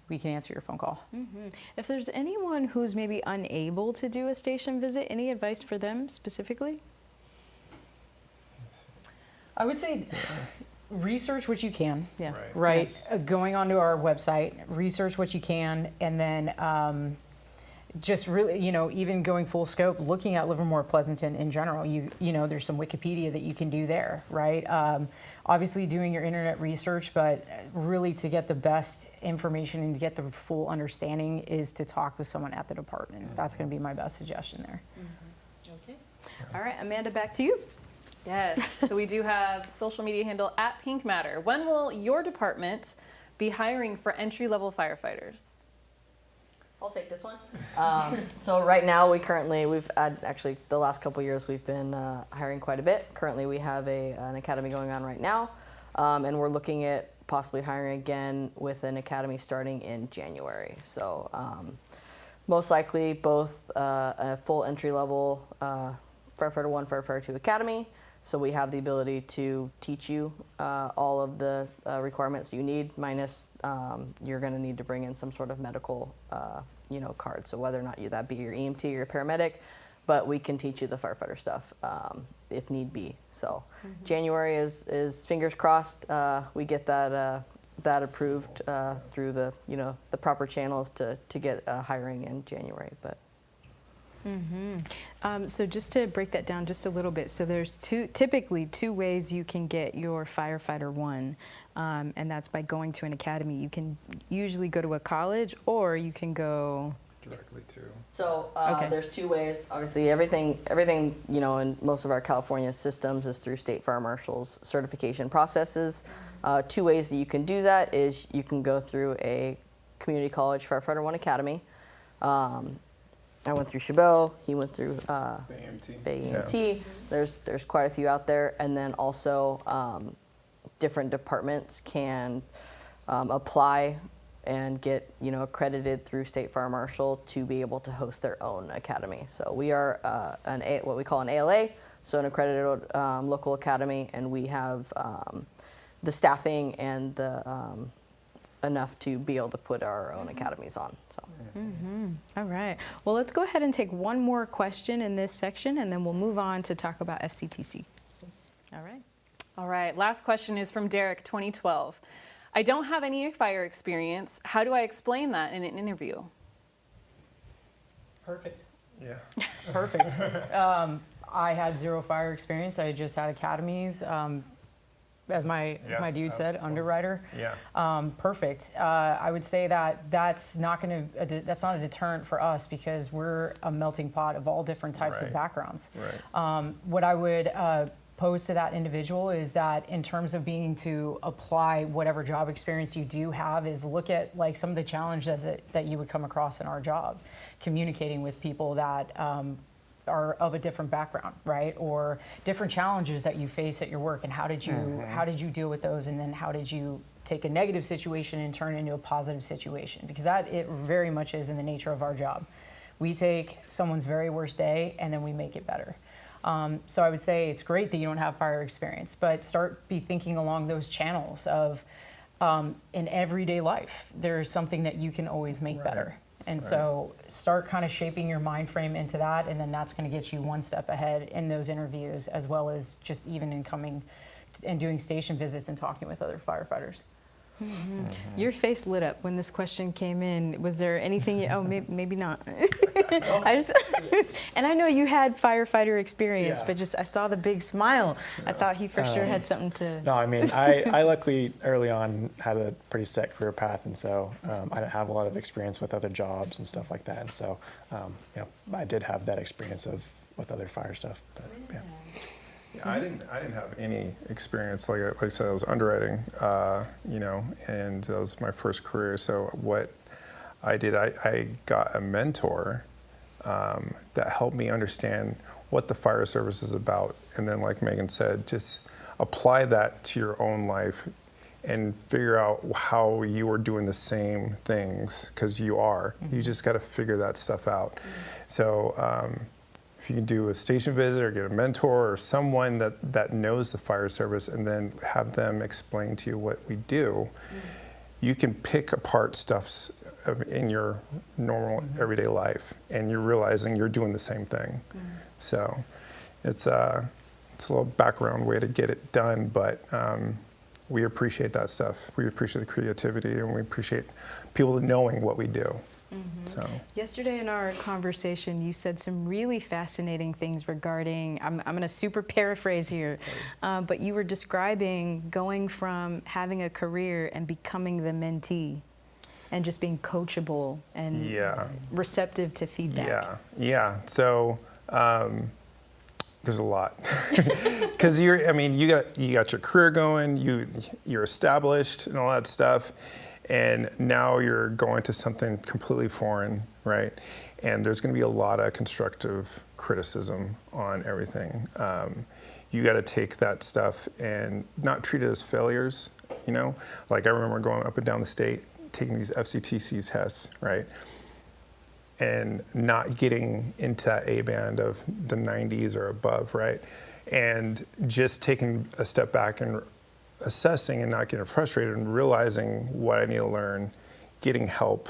we can answer your phone call. Mm-hmm. If there's anyone who's maybe unable to do a station visit, any advice for them specifically? I would say research what you can. Yeah. Right. Yes. Going onto our website, research what you can, and then just really, even going full scope, looking at Livermore-Pleasanton in general. There's some Wikipedia that you can do there, right? Obviously doing your internet research, but really to get the best information and to get the full understanding is to talk with someone at the department. Mm-hmm. That's going to be my best suggestion there. Mm-hmm. Okay. All right, Amanda, back to you. Yes, so we do have social media handle @PinkMatter. When will your department be hiring for entry-level firefighters? I'll take this one. So right now, we've actually the last couple of years we've been hiring quite a bit. Currently, we have an academy going on right now, and we're looking at possibly hiring again with an academy starting in January. So most likely both a full entry-level Firefighter 1, Firefighter 2 academy. So we have the ability to teach you all of the requirements you need, minus you're going to need to bring in some sort of medical, card. So whether or not that be your EMT or your paramedic, but we can teach you the firefighter stuff if need be. So January is fingers crossed we get that approved through the the proper channels to get hiring in January, but. Mm-hmm. So just to break that down just a little bit, so there's typically two ways you can get your Firefighter 1, and that's by going to an academy. You can usually go to a college, or you can go directly to. So Okay. there's two ways. Obviously, everything in most of our California systems is through state fire marshals certification processes. Two ways that you can do that is you can go through a community college Firefighter 1 Academy. I went through Chabot. He went through Bay EMT. There's quite a few out there, and then also different departments can apply and get accredited through State Fire Marshal to be able to host their own academy. So we are what we call an ALA, so an accredited local academy, and we have the staffing and the enough to be able to put our own academies on. So. All right. Well, let's go ahead and take one more question in this section, and then we'll move on to talk about FCTC. All right. All right, last question is from Derek, 2012. I don't have any fire experience. How do I explain that in an interview? Perfect. Yeah. Perfect. I had zero fire experience. I just had academies. As my dude said, underwriter. Yeah. Perfect. I would say that that's not a deterrent for us because we're a melting pot of all different types of backgrounds. Right. What I would pose to that individual is that in terms of being to apply whatever job experience you do have is look at like some of the challenges that you would come across in our job, communicating with people that are of a different background, right? Or different challenges that you face at your work, and how did you deal with those, and then how did you take a negative situation and turn it into a positive situation? Because that it very much is in the nature of our job. We take someone's very worst day and then we make it better. So I would say it's great that you don't have fire experience, but start be thinking along those channels of in everyday life, there's something that you can always make better. And so start kind of shaping your mind frame into that, and then that's going to get you one step ahead in those interviews, as well as just even in coming and doing station visits and talking with other firefighters. Your face lit up when this question came in. Was there anything? Oh, maybe not. And I know you had firefighter experience, but just I saw the big smile. I thought he for sure had something to. No, I mean, I luckily early on had a pretty set career path, and so I didn't have a lot of experience with other jobs and stuff like that. And so, I did have that experience with other fire stuff. But yeah. Yeah, I didn't have any experience. Like I said, I was underwriting, and that was my first career. So what I did, I got a mentor that helped me understand what the fire service is about. And then, like Megan said, just apply that to your own life and figure out how you are doing the same things, because you are. You just got to figure that stuff out. So. If you can do a station visit or get a mentor or someone that knows the fire service, and then have them explain to you what we do, you can pick apart stuff in your normal everyday life, and you're realizing you're doing the same thing. So it's a little background way to get it done, but we appreciate that stuff. We appreciate the creativity, and we appreciate people knowing what we do. So. Yesterday in our conversation, you said some really fascinating things regarding, I'm going to super paraphrase here, but you were describing going from having a career and becoming the mentee and just being coachable and receptive to feedback. Yeah. So there's a lot, because you got your career going, you're established and all that stuff. And now you're going to something completely foreign, right? And there's going to be a lot of constructive criticism on everything. You got to take that stuff and not treat it as failures, Like I remember going up and down the state, taking these FCTC tests, right? And not getting into that A band of the 90s or above, right? And just taking a step back and assessing and not getting frustrated and realizing what I need to learn, getting help,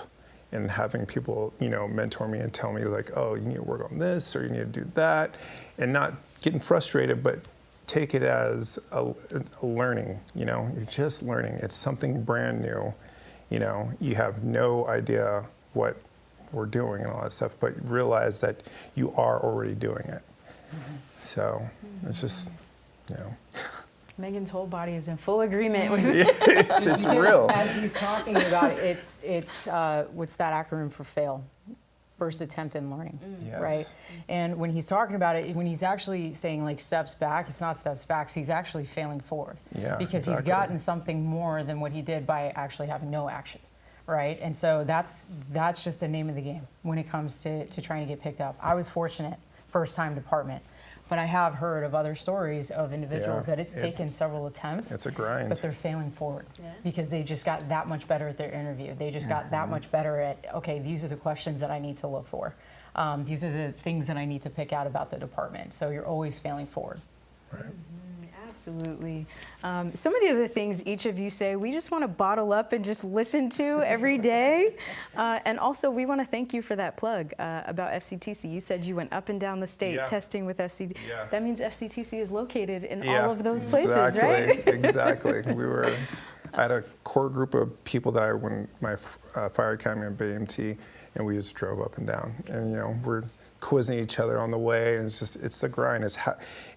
and having people, mentor me and tell me like, oh, you need to work on this or you need to do that, and not getting frustrated, but take it as a learning, you're just learning. It's something brand new, you have no idea what we're doing and all that stuff, but realize that you are already doing it. So it's just, Megan's whole body is in full agreement with it's real. As he's talking about it, it's what's that acronym for FAIL? first attempt in learning, Yes. right? And when he's talking about it, when he's actually saying like steps back, it's not steps back, he's actually failing forward. Yeah, because he's exactly. gotten something more than what he did by actually having no action, right? And so that's just the name of the game when it comes to trying to get picked up. I was fortunate, first time department, but I have heard of other stories of individuals that it's taken several attempts. It's a grind. But they're failing forward because they just got that much better at their interview. They just got that much better at, okay, these are the questions that I need to look for. These are the things that I need to pick out about the department. So you're always failing forward. Right. Absolutely. So many of the things each of you say, we just want to bottle up and just listen to every day. And also, we want to thank you for that plug about FCTC. You said you went up and down the state testing with FCTC. Yeah. That means FCTC is located in all of those places, right? Exactly. I had a core group of people that I went my fire academy at BMT, and we just drove up and down. And we're quizzing each other on the way, and it's the grind.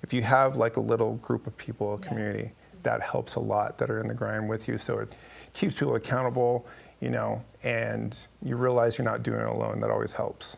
If you have like a little group of people, a community, that helps a lot that are in the grind with you. So it keeps people accountable, and you realize you're not doing it alone. That always helps.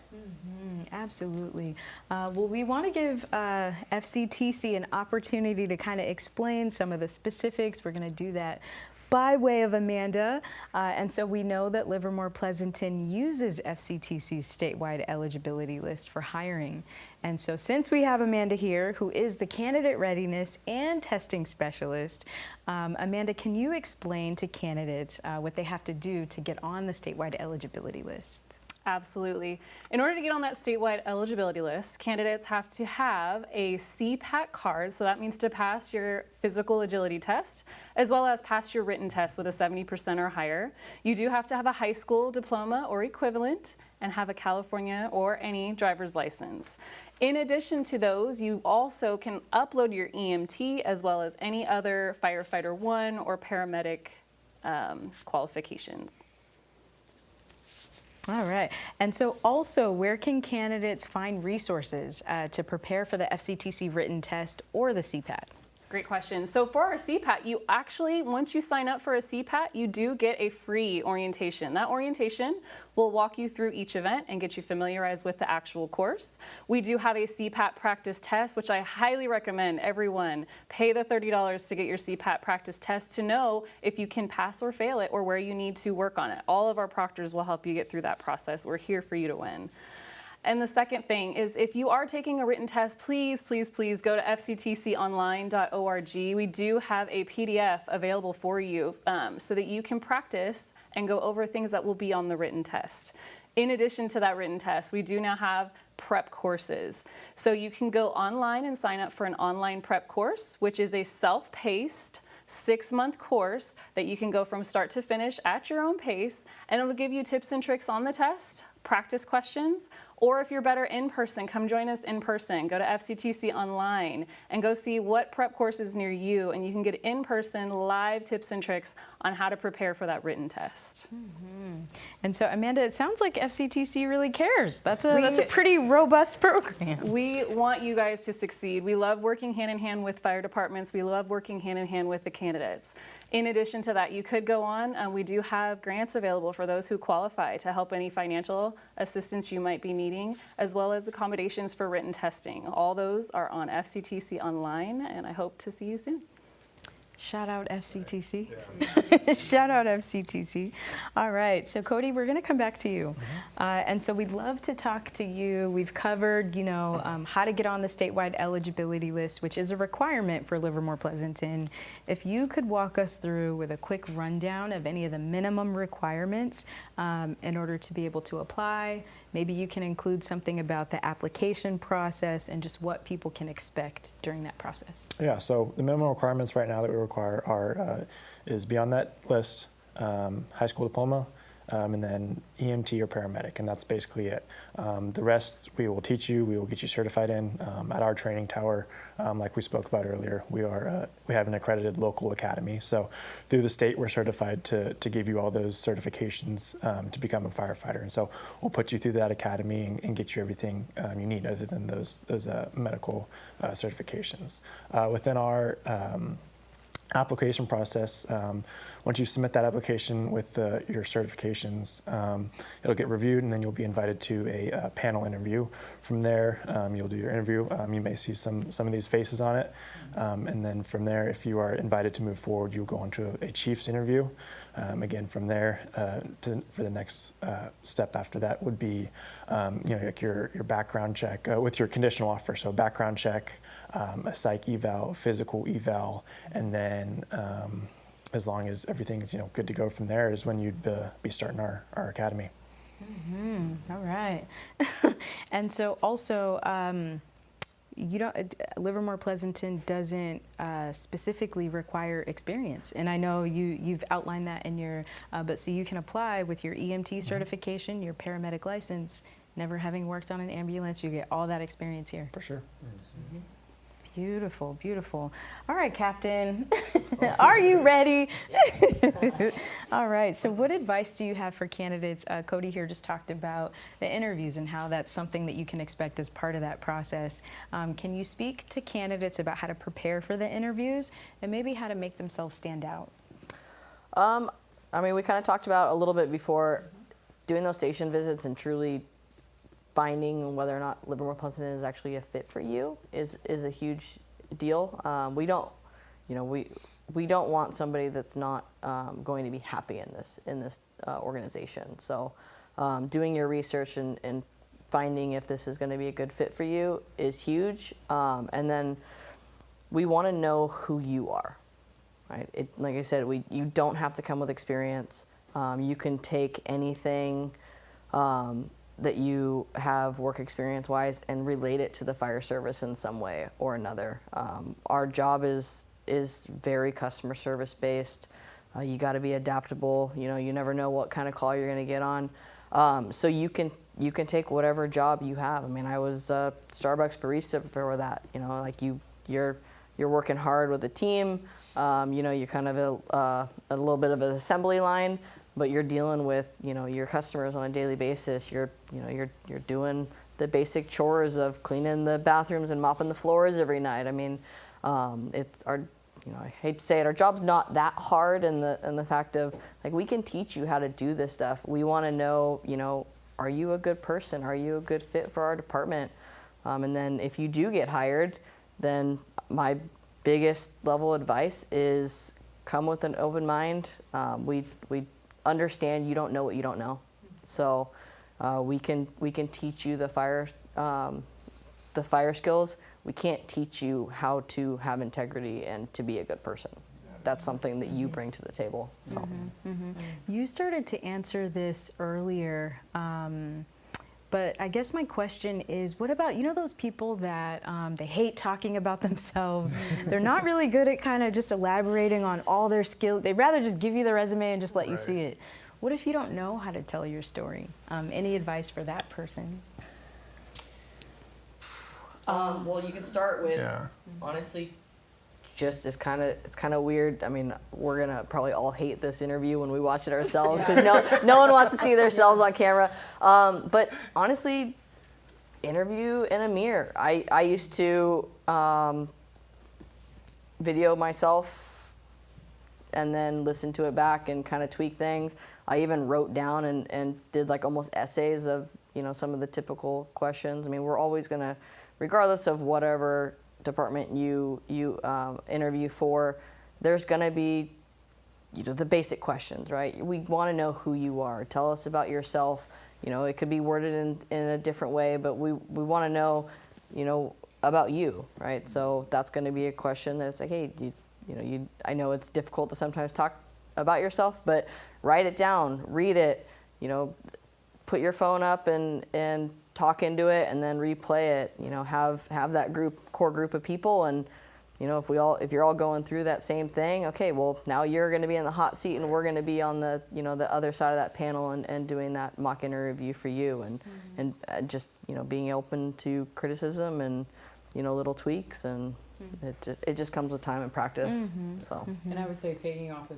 Absolutely. Well, we want to give FCTC an opportunity to kind of explain some of the specifics. We're going to do that by way of Amanda. And so we know that Livermore-Pleasanton uses FCTC's statewide eligibility list for hiring. And so since we have Amanda here, who is the candidate readiness and testing specialist, Amanda, can you explain to candidates what they have to do to get on the statewide eligibility list? Absolutely. In order to get on that statewide eligibility list, candidates have to have a CPAT card, so that means to pass your physical agility test, as well as pass your written test with a 70% or higher. You do have to have a high school diploma or equivalent and have a California or any driver's license. In addition to those, you also can upload your EMT as well as any other Firefighter 1 or paramedic qualifications. All right. And so also, where can candidates find resources to prepare for the FCTC written test or the CPAT? Great question. So for our CPAT, you actually, once you sign up for a CPAT, you do get a free orientation. That orientation will walk you through each event and get you familiarized with the actual course. We do have a CPAT practice test, which I highly recommend everyone pay the $30 to get your CPAT practice test to know if you can pass or fail it or where you need to work on it. All of our proctors will help you get through that process. We're here for you to win. And the second thing is, if you are taking a written test, please, please, please go to fctconline.org. We do have a PDF available for you so that you can practice and go over things that will be on the written test. In addition to that written test, we do now have prep courses. So you can go online and sign up for an online prep course, which is a self-paced 6-month course that you can go from start to finish at your own pace, and it'll give you tips and tricks on the test, practice questions, or if you're better in person, come join us in person. Go to FCTC Online and go see what prep course is near you, and you can get in-person live tips and tricks on how to prepare for that written test. And so, Amanda, it sounds like FCTC really cares. That's a pretty robust program. We want you guys to succeed. We love working hand in hand with fire departments. We love working hand in hand with the candidates. In addition to that, you could go on. We do have grants available for those who qualify to help any financial assistance you might be needing, as well as accommodations for written testing. All those are on FCTC Online, and I hope to see you soon. Shout out FCTC. Shout out FCTC. All right, so Cody, we're going to come back to you. And so we'd love to talk to you. We've covered, how to get on the statewide eligibility list, which is a requirement for Livermore-Pleasanton. If you could walk us through with a quick rundown of any of the minimum requirements in order to be able to apply. Maybe you can include something about the application process and just what people can expect during that process. Yeah, so the minimum requirements right now that we require are is be on that list, high school diploma, and then EMT or paramedic, and that's basically it. The rest we will teach you, we will get you certified in at our training tower. Like we spoke about earlier, we have an accredited local academy, so through the state we're certified to give you all those certifications to become a firefighter, and so we'll put you through that academy and get you everything you need other than those medical certifications. Within our application process. Once you submit that application with your certifications, it'll get reviewed, and then you'll be invited to a panel interview. From there, you'll do your interview. You may see some of these faces on it, and then from there, if you are invited to move forward, you'll go into a chief's interview. Again, from there, for the next step after that would be, like your background check with your conditional offer. So background check, a psych eval, physical eval, and then as long as everything's good to go from there is when you'd be starting our academy. All right. And so also, Livermore-Pleasanton doesn't specifically require experience, and I know you've outlined that in your, but so you can apply with your EMT certification, your paramedic license, never having worked on an ambulance, you get all that experience here. For sure. Beautiful, beautiful. All right, Captain, are you ready? All right, so what advice do you have for candidates? Cody here just talked about the interviews and how that's something that you can expect as part of that process. Can you speak to candidates about how to prepare for the interviews and maybe how to make themselves stand out? I mean, we kind of talked about a little bit before, doing those station visits and truly finding whether or not Livermore-Pleasanton is actually a fit for you is a huge deal. We don't want somebody that's not going to be happy in this organization. So doing your research and finding if this is going to be a good fit for you is huge. And then we want to know who you are, right? Like I said, you don't have to come with experience. You can take anything that you have work experience wise and relate it to the fire service in some way or another. Our job is very customer service based. You got to be adaptable. You never know what kind of call you're going to get on. So you can take whatever job you have. I mean, I was a Starbucks barista before that. Like you're working hard with a team. You're kind of a little bit of an assembly line, but you're dealing with your customers on a daily basis. You're doing the basic chores of cleaning the bathrooms and mopping the floors every night. I mean, it's our, I hate to say it, our job's not that hard in the fact of like we can teach you how to do this stuff. We want to know, are you a good person? Are you a good fit for our department? And then if you do get hired, then my biggest level of advice is come with an open mind. We understand you don't know what you don't know, so we can teach you the fire skills. We can't teach you how to have integrity and to be a good person. That's something that you bring to the table. So. You started to answer this earlier, but I guess my question is, what about those people that they hate talking about themselves? They're not really good at kind of just elaborating on all their skills. They'd rather just give you the resume and just let you see it. What if you don't know how to tell your story? Any advice for that person? Well, you can start with, honestly, just it's kind of weird. I mean, we're gonna probably all hate this interview when we watch it ourselves because no one wants to see themselves on camera. But honestly, interview in a mirror. I used to video myself and then listen to it back and kind of tweak things. I even wrote down and did like almost essays of some of the typical questions. I mean, we're always gonna, regardless of whatever department you interview for, there's going to be the basic questions, right? We want to know who you are. Tell us about yourself. It could be worded in a different way, but we want to know about you, right? So that's going to be a question that it's like, hey, I know it's difficult to sometimes talk about yourself, but write it down, read it, put your phone up and talk into it, and then replay it. Have that core group of people, and if you're all going through that same thing, okay, well now you're going to be in the hot seat, and we're going to be on the the other side of that panel and doing that mock interview for you, and just being open to criticism and little tweaks, and it just comes with time and practice. So. And I would say, piggying off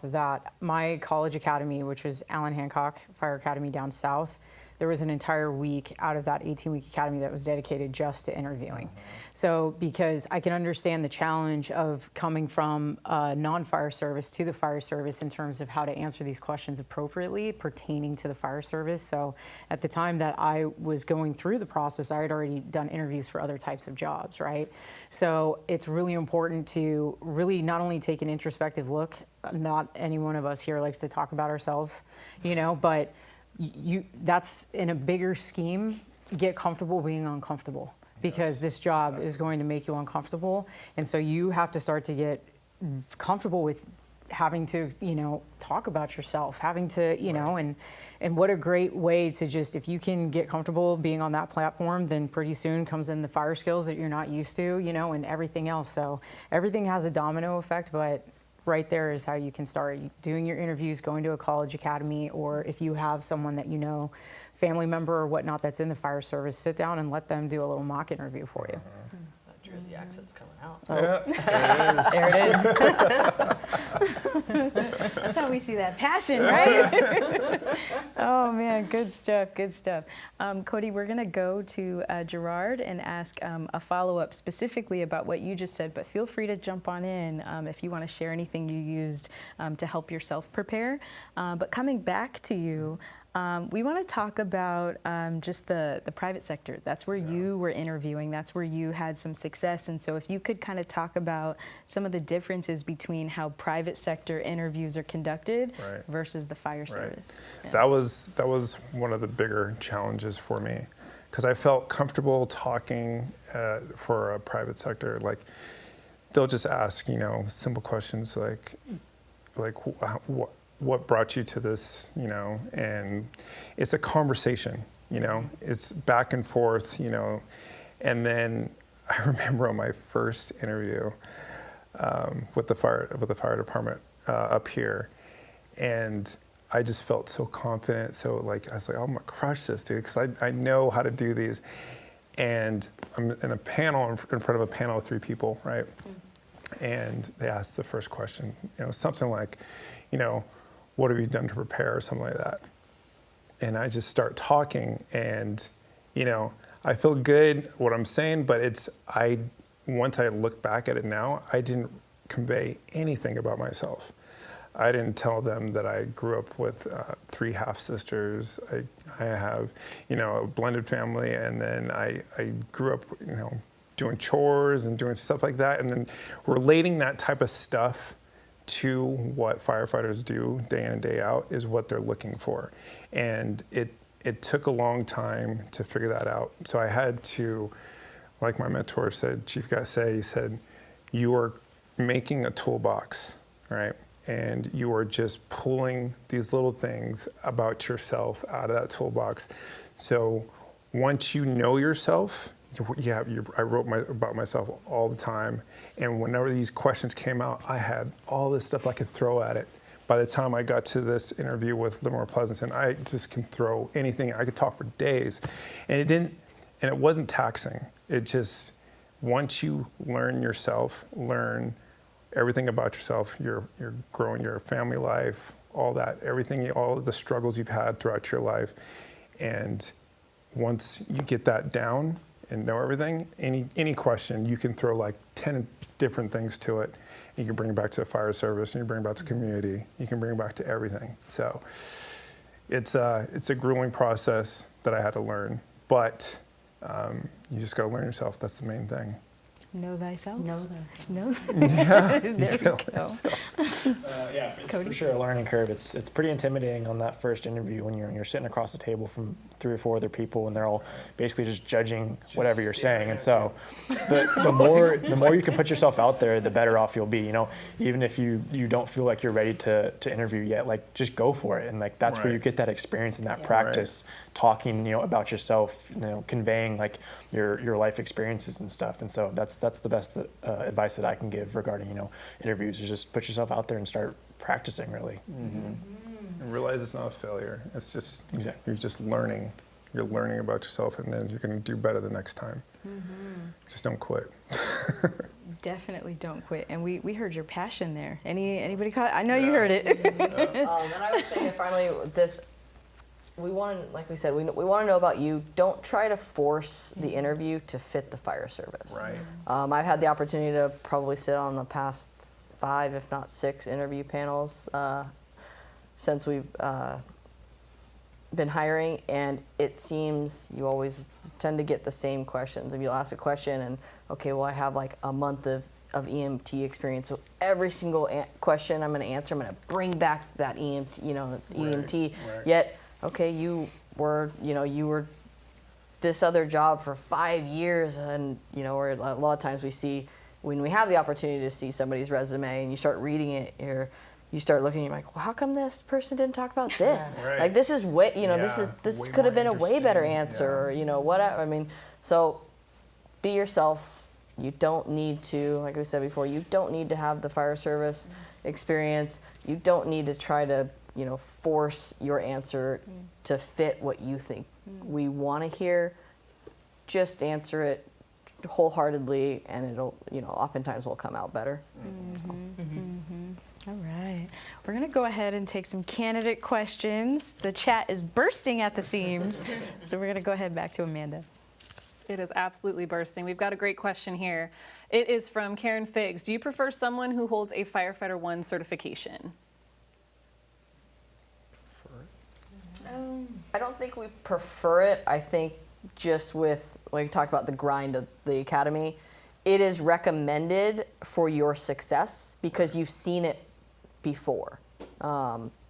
of that, my college academy, which was Allen Hancock Fire Academy down south, there was an entire week out of that 18-week academy that was dedicated just to interviewing. So because I can understand the challenge of coming from non-fire service to the fire service in terms of how to answer these questions appropriately pertaining to the fire service. So at the time that I was going through the process, I had already done interviews for other types of jobs, right? So it's really important to really not only take an introspective look. Not any one of us here likes to talk about ourselves, you know, but that's in a bigger scheme, get comfortable being uncomfortable, because this job is going to make you uncomfortable. And so you have to start to get comfortable with having to, you know, talk about yourself, having to, you know, and what a great way to just, if you can get comfortable being on that platform, then pretty soon comes in the fire skills that you're not used to, you know, and everything else. So everything has a domino effect, but right there is how you can start doing your interviews, going to a college academy, or if you have someone that you know, family member or whatnot that's in the fire service, sit down and let them do a little mock interview for you. That Jersey accent's coming out. Oh. There it is. That's how we see that passion, right? Oh man, good stuff, good stuff. Cody, we're gonna go to Gerard and ask a follow-up specifically about what you just said, but feel free to jump on in if you wanna share anything you used to help yourself prepare. But coming back to you, we want to talk about just the private sector. That's where you were interviewing. That's where you had some success. And so if you could kind of talk about some of the differences between how private sector interviews are conducted versus the fire service. Yeah. That was one of the bigger challenges for me, because I felt comfortable talking for a private sector. Like, they'll just ask, you know, simple questions like what brought you to this, you know, and it's a conversation, you know, it's back and forth, you know. And then I remember on my first interview with the fire department up here, and I just felt so confident. So like, I was like, oh, I'm gonna crush this, dude, because I know how to do these. And I'm in a panel, in front of a panel of 3 people, right? And they asked the first question, you know, something like, you know, what have you done to prepare, or something like that. And I just start talking, and, you know, I feel good what I'm saying, but once I look back at it now, I didn't convey anything about myself. I didn't tell them that I grew up with 3 half-sisters. I have, you know, a blended family, and then I grew up, you know, doing chores and doing stuff like that, and then relating that type of stuff to what firefighters do day in and day out is what they're looking for. And it took a long time to figure that out. So I had to, like my mentor said, Chief Gassé, he said, you are making a toolbox, right? And you are just pulling these little things about yourself out of that toolbox. So once you know yourself, I wrote about myself all the time, and whenever these questions came out, I had all this stuff I could throw at it. By the time I got to this interview with Livermore-Pleasanton, I just can throw anything. I could talk for days, and it wasn't taxing. It just, once you learn yourself, learn everything about yourself, you're growing your family life, all that, everything, all of the struggles you've had throughout your life, and once you get that down and know everything, any question, you can throw like 10 different things to it. You can bring it back to the fire service, and you bring it back to community. You can bring it back to everything. So it's a grueling process that I had to learn, but you just got to learn yourself. That's the main thing. Know thyself. Know thyself. No. Yeah, There we go. Yeah, it's for sure a learning curve. It's pretty intimidating on that first interview when you're sitting across the table from 3 or 4 other people, and they're all basically just judging whatever you're saying. And so the more you can put yourself out there, the better off you'll be. You know, even if you don't feel like you're ready to interview yet, like, just go for it. And like, that's where you get that experience and that practice talking, you know, about yourself, you know, conveying like your life experiences and stuff. And so that's the best advice that I can give regarding, you know, interviews, is just put yourself out there and start practicing, really. And realize it's not a failure. It's just, you're just learning. You're learning about yourself, and then you're going to do better the next time. Just don't quit. Definitely don't quit. And we heard your passion there. Anybody caught? I know you heard it. And I would say finally, we want to, like we said, we want to know about you. Don't try to force the interview to fit the fire service. Right. I've had the opportunity to probably sit on the past 5, if not 6 interview panels since we've been hiring, and it seems you always tend to get the same questions. If you'll ask a question and, okay, well, I have like a month of EMT experience, so every single question I'm going to answer, I'm going to bring back that EMT, EMT. Right. Yet, okay, you were this other job for 5 years, and or a lot of times we see, when we have the opportunity to see somebody's resume and you start reading it, you start looking, you're like, well, how come this person didn't talk about this? Right. Like, this is way, Yeah, this way could have more been a way better interesting. answer, Yeah. or whatever. I mean, so be yourself. You don't need to, like we said before, you don't need to have the fire service experience. You don't need to try to, force your answer to fit what you think we want to hear. Just answer it wholeheartedly, and it'll, oftentimes will come out better. All right. We're going to go ahead and take some candidate questions. The chat is bursting at the seams, so we're going to go ahead back to Amanda. It is absolutely bursting. We've got a great question here. It is from Karen Figs. Do you prefer someone who holds a Firefighter 1 certification? I don't think we prefer it. I think just with, like we talked about the grind of the academy, it is recommended for your success because you've seen it before.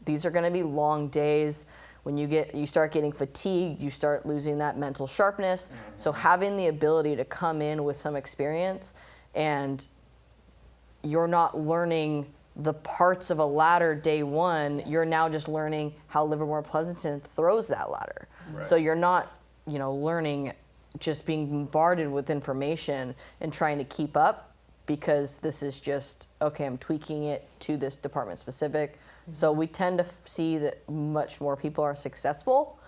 These are going to be long days. When you start getting fatigued, you start losing that mental sharpness. So having the ability to come in with some experience, and you're not learning the parts of a ladder day one, you're now just learning how Livermore-Pleasanton throws that ladder. Right. So you're not, learning, just being bombarded with information and trying to keep up, because this is just, okay, I'm tweaking it to this department specific. So we tend to see that much more people are successful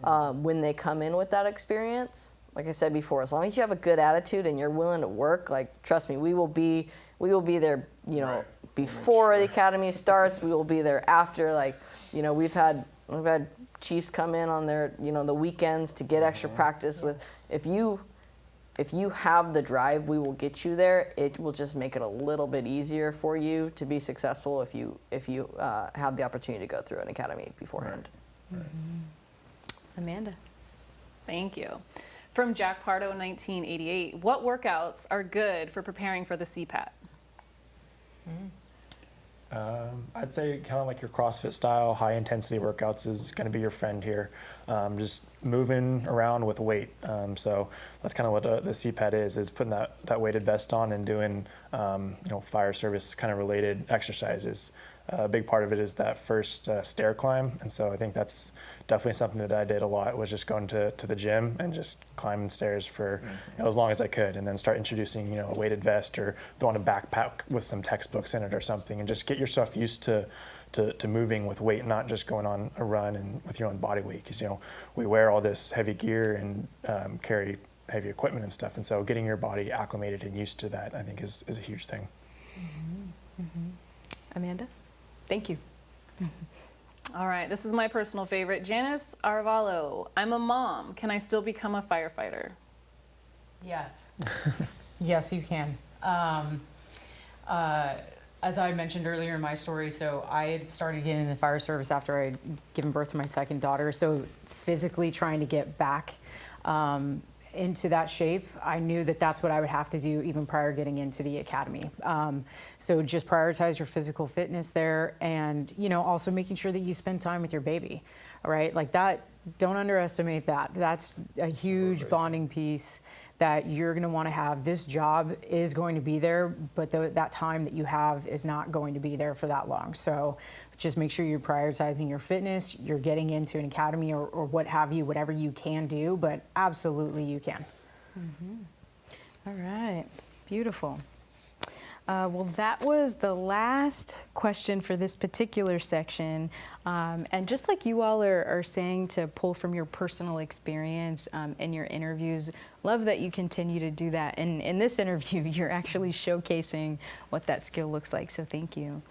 when they come in with that experience. Like I said before, as long as you have a good attitude and you're willing to work, like, trust me, we will be there, Right. before the academy starts. We will be there after. Like, we've had chiefs come in on their, the weekends to get extra practice with. If you have the drive, we will get you there. It will just make it a little bit easier for you to be successful if you have the opportunity to go through an academy beforehand. Right. Amanda. Thank you. From Jack Pardo in 1988, what workouts are good for preparing for the CPAT? I'd say kind of like your CrossFit style, high intensity workouts is going to be your friend here. Just moving around with weight. So that's kind of what the CPAT is putting that weighted vest on and doing, fire service kind of related exercises. A big part of it is that first stair climb. And so I think that's definitely something that I did a lot, was just going to the gym and just climbing stairs for as long as I could, and then start introducing a weighted vest or throwing a backpack with some textbooks in it or something, and just get yourself used to moving with weight, not just going on a run and with your own body weight, because we wear all this heavy gear and carry heavy equipment and stuff, and so getting your body acclimated and used to that, I think, is a huge thing. Amanda? Thank you. All right, this is my personal favorite. Janice Arvalo, I'm a mom. Can I still become a firefighter? Yes. Yes, you can. As I mentioned earlier in my story, so I had started getting in the fire service after I had given birth to my second daughter. So physically trying to get back into that shape, I knew that that's what I would have to do even prior to getting into the academy. So just prioritize your physical fitness there, and also making sure that you spend time with your baby, all right? Like that, don't underestimate that. That's a huge bonding piece that you're going to want to have. This job is going to be there, but that time that you have is not going to be there for that long. So just make sure you're prioritizing your fitness, you're getting into an academy or what have you, whatever you can do, but absolutely you can. All right, beautiful. Well, that was the last question for this particular section. And just like you all are saying, to pull from your personal experience in your interviews, love that you continue to do that. And in this interview, you're actually showcasing what that skill looks like, so thank you.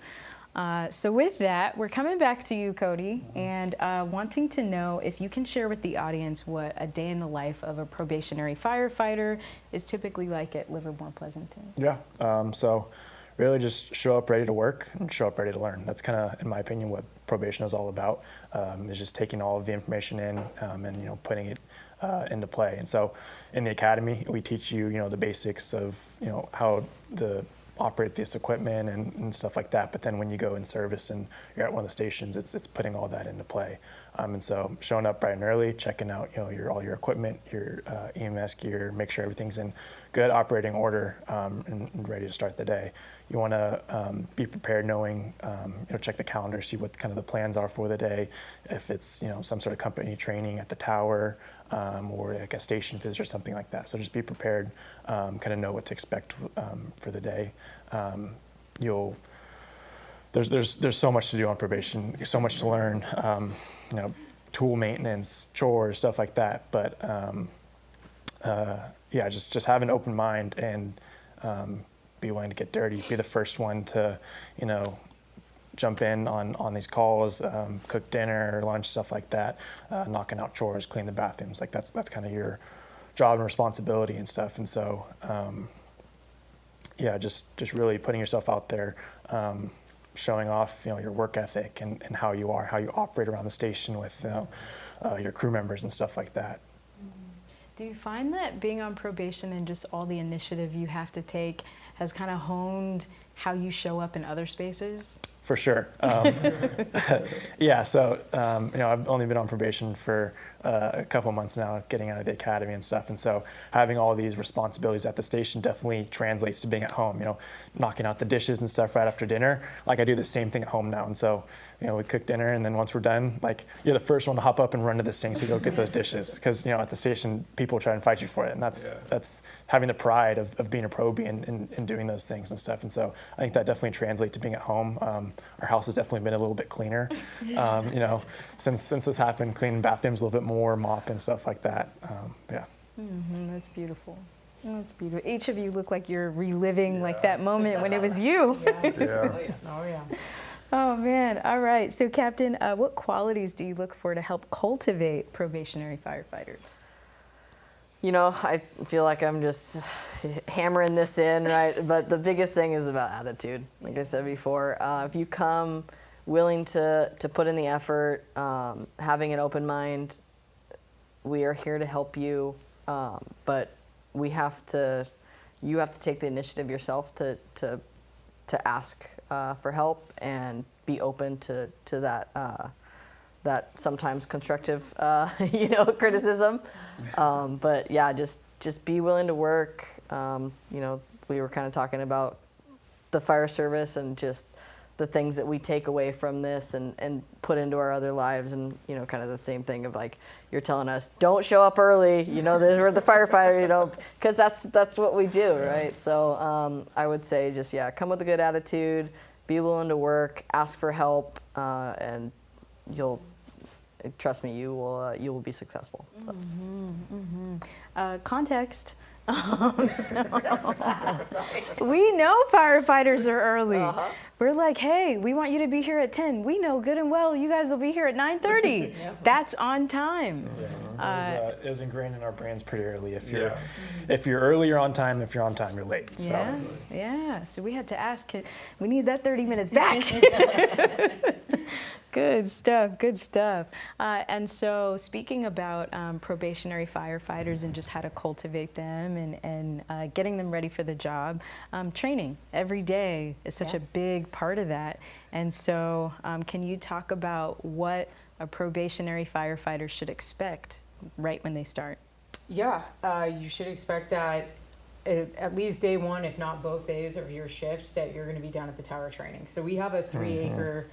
So with that, we're coming back to you, Cody, and wanting to know if you can share with the audience what a day in the life of a probationary firefighter is typically like at Livermore-Pleasanton. Yeah, so really just show up ready to work and show up ready to learn. That's kind of, in my opinion, what probation is all about, is just taking all of the information in and, you know, putting it into play. And so in the academy, we teach you, you know, the basics of, you know, how to operate this equipment and stuff like that. But then when you go in service and you're at one of the stations, it's putting all that into play. And so showing up bright and early, checking out, you know, all your equipment, your EMS gear, make sure everything's in good operating order and ready to start the day. You want to be prepared, knowing, you know, check the calendar, see what kind of the plans are for the day. If it's, you know, some sort of company training at the tower or like a station visit or something like that. So just be prepared, kind of know what to expect for the day. There's so much to do on probation, so much to learn, you know, tool maintenance, chores, stuff like that. But yeah, just have an open mind and be willing to get dirty. Be the first one to, you know, jump in on these calls, cook dinner, lunch, stuff like that, knocking out chores, clean the bathrooms. Like that's kind of your job and responsibility and stuff. And so, yeah, just really putting yourself out there, showing off, you know, your work ethic and how you operate around the station with, you know, your crew members and stuff like that. Do you find that being on probation and just all the initiative you have to take has kind of honed how you show up in other spaces? For sure. Yeah, so, you know, I've only been on probation for a couple months now, getting out of the academy and stuff. And so having all these responsibilities at the station definitely translates to being at home, you know, knocking out the dishes and stuff right after dinner. Like I do the same thing at home now. And so, you know, we cook dinner and then once we're done, like you're the first one to hop up and run to the sink to go get those dishes. Because, you know, at the station, people try and fight you for it. And that's having the pride of being a probie and doing those things and stuff. And so I think that definitely translates to being at home. Our house has definitely been a little bit cleaner, you know, since this happened, cleaning bathrooms a little bit more, mop and stuff like that. Yeah. That's beautiful. That's beautiful. Each of you look like you're reliving like that moment when it was you. Yeah. Oh, yeah. Oh, man. All right. So, Captain, what qualities do you look for to help cultivate probationary firefighters? You know, I feel like I'm just hammering this in, right? But the biggest thing is about attitude. Like I said before, if you come willing to put in the effort, having an open mind, we are here to help you. But you have to take the initiative yourself to ask for help and be open to that sometimes constructive, you know, criticism. But yeah, just be willing to work. You know, we were kind of talking about the fire service and just the things that we take away from this and put into our other lives, and you know, kind of the same thing of like you're telling us, don't show up early. You know, we're the firefighter. You know, because that's what we do, right? So I would say just come with a good attitude, be willing to work, ask for help, and trust me, you will be successful. So. Context. We know firefighters are early. We're like, hey, we want you to be here at 10. We know good and well you guys will be here at 9:30. That's on time. It was ingrained in our brains pretty early. If you're early, you're on time. If you're on time, you're late. Yeah. So we had to ask, we need that 30 minutes back. Good stuff. And so speaking about probationary firefighters and just how to cultivate them and getting them ready for the job, training every day is such a big part of that. And so can you talk about what a probationary firefighter should expect right when they start? Yeah, you should expect that at least day one, if not both days of your shift, that you're going to be down at the tower training. So we have a 3-acre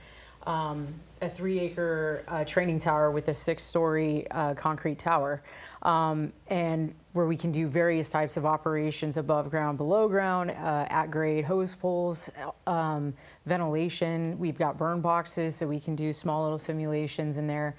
training tower with a 6-story concrete tower, and where we can do various types of operations above ground, below ground, at grade hose pulls, ventilation. We've got burn boxes, so we can do small little simulations in there.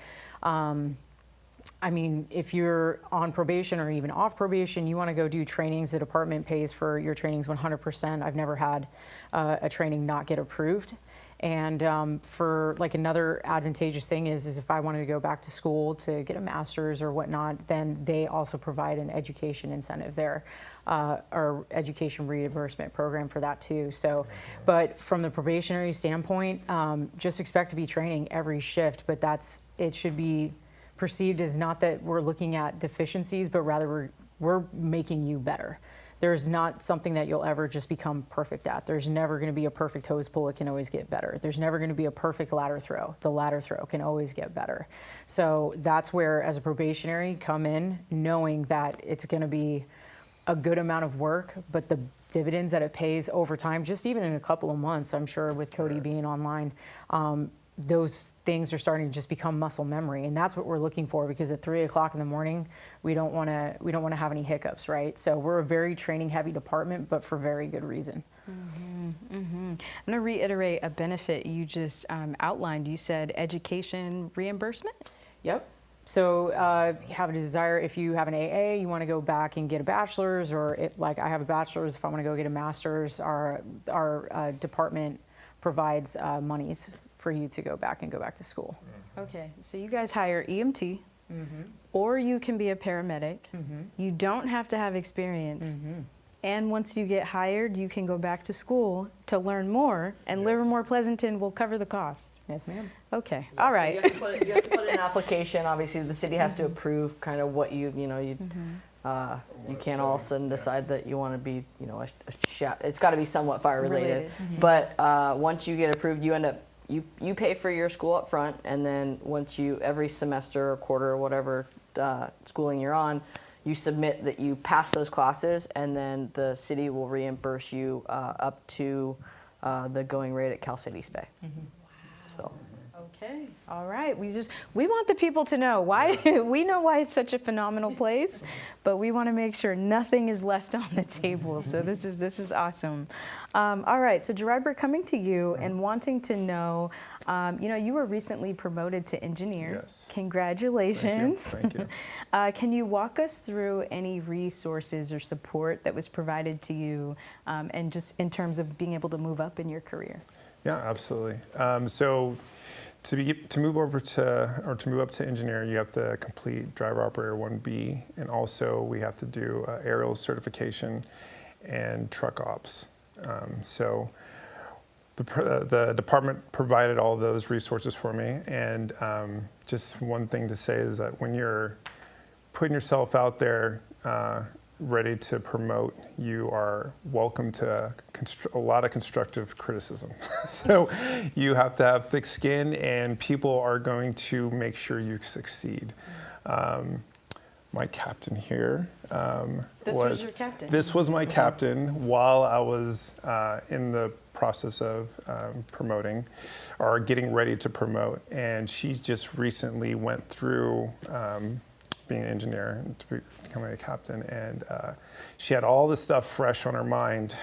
I mean, if you're on probation or even off probation, you want to go do trainings, the department pays for your trainings 100%. I've never had a training not get approved. And for like another advantageous thing is if I wanted to go back to school to get a master's or whatnot, then they also provide an education incentive there, or education reimbursement program for that too. So, but from the probationary standpoint, just expect to be training every shift, but it should be perceived as not that we're looking at deficiencies, but rather we're making you better. There's not something that you'll ever just become perfect at. There's never going to be a perfect hose pull. It can always get better. There's never going to be a perfect ladder throw. The ladder throw can always get better. So that's where, as a probationary, come in knowing that it's going to be a good amount of work, but the dividends that it pays over time, just even in a couple of months, I'm sure with Cody being online, those things are starting to just become muscle memory, and that's what we're looking for, because at 3 o'clock in the morning, we don't want to have any hiccups, right? So we're a very training heavy department, but for very good reason. I'm going to reiterate a benefit you just outlined. You said education reimbursement? Yep. So you have a desire, if you have an AA, you want to go back and get a bachelor's, or like I have a bachelor's, if I want to go get a master's, our department provides monies for you to go back to school. Okay, so you guys hire EMT, or you can be a paramedic. You don't have to have experience. And once you get hired, you can go back to school to learn more, and Livermore-Pleasanton will cover the cost. Yes, ma'am. Okay, all right. So you have to put in an application. Obviously, the city has to approve kind of what you can't all of a sudden decide that you want to be, a chef. It's got to be somewhat fire related. But once you get approved, you end up you pay for your school up front, and then once every semester or quarter or whatever schooling you're on, you submit that you pass those classes, and then the city will reimburse you up to the going rate at Cal City Bay. So. Okay, all right. We want the people to know why. We know why it's such a phenomenal place, but we want to make sure nothing is left on the table. So this is awesome. All right, so Gerard, we're coming to you and wanting to know, you were recently promoted to engineer. Yes. Congratulations. Thank you. Can you walk us through any resources or support that was provided to you, and just in terms of being able to move up in your career? Yeah, absolutely. So to move up to engineer, you have to complete driver operator 1B, and also we have to do aerial certification and truck ops. So the department provided all those resources for me, and just one thing to say is that when you're putting yourself out there ready to promote, you are welcome to a lot of constructive criticism. So you have to have thick skin, and people are going to make sure you succeed. My captain here This was your captain? This was my captain while I was in the process of promoting or getting ready to promote, and she just recently went through being an engineer to become a captain, and she had all this stuff fresh on her mind.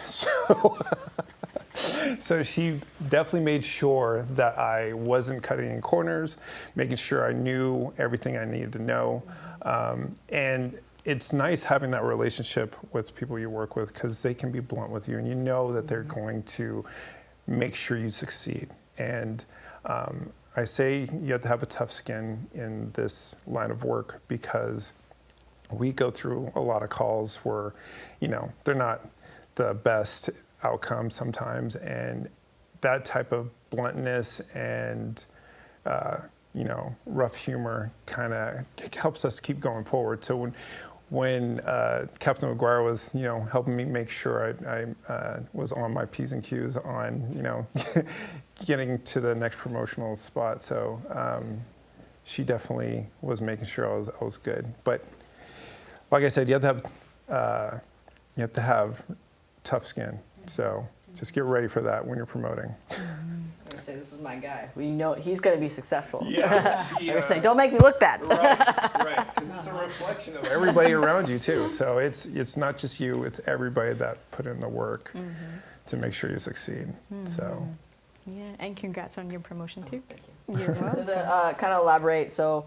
So she definitely made sure that I wasn't cutting in corners, making sure I knew everything I needed to know. And it's nice having that relationship with people you work with, because they can be blunt with you, and you know that they're going to make sure you succeed. And I say you have to have a tough skin in this line of work, because we go through a lot of calls where, they're not the best outcomes sometimes, and that type of bluntness and rough humor kind of helps us keep going forward. So when Captain McGuire was helping me make sure I was on my P's and Q's on getting to the next promotional spot, so she definitely was making sure I was good. But like I said, you have to have tough skin. So just get ready for that when you're promoting. I say this is my guy. We know he's going to be successful. Yeah. I say, don't make me look bad. Right. Because it's a reflection of everybody around you too. So it's not just you; it's everybody that put in the work to make sure you succeed. So. Yeah, and congrats on your promotion too. Thank you. You're welcome. So to kind of elaborate, so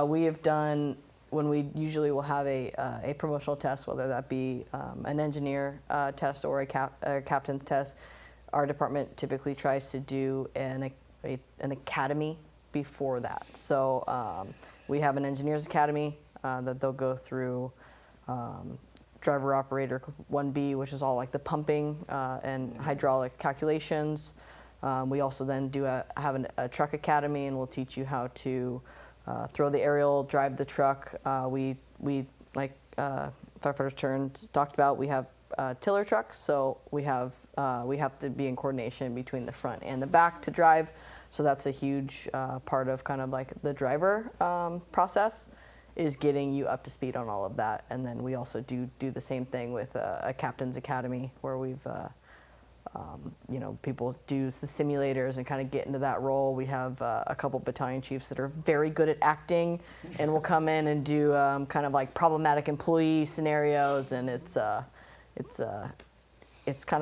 we have done when we usually will have a promotional test, whether that be an engineer test or a captain's test, our department typically tries to do an academy before that. So we have an engineer's academy that they'll go through driver operator 1B, which is all like the pumping and hydraulic calculations. We also then have a truck academy, and we'll teach you how to throw the aerial, drive the truck. We like Firefighter Turns talked about, we have tiller trucks, so we have to be in coordination between the front and the back to drive. So that's a huge part of kind of like the driver process, is getting you up to speed on all of that. And then we also do the same thing with a captain's academy, where we've you know, people do the simulators and kind of get into that role. We have a couple battalion chiefs that are very good at acting and will come in and do kind of like problematic employee scenarios, and it's kind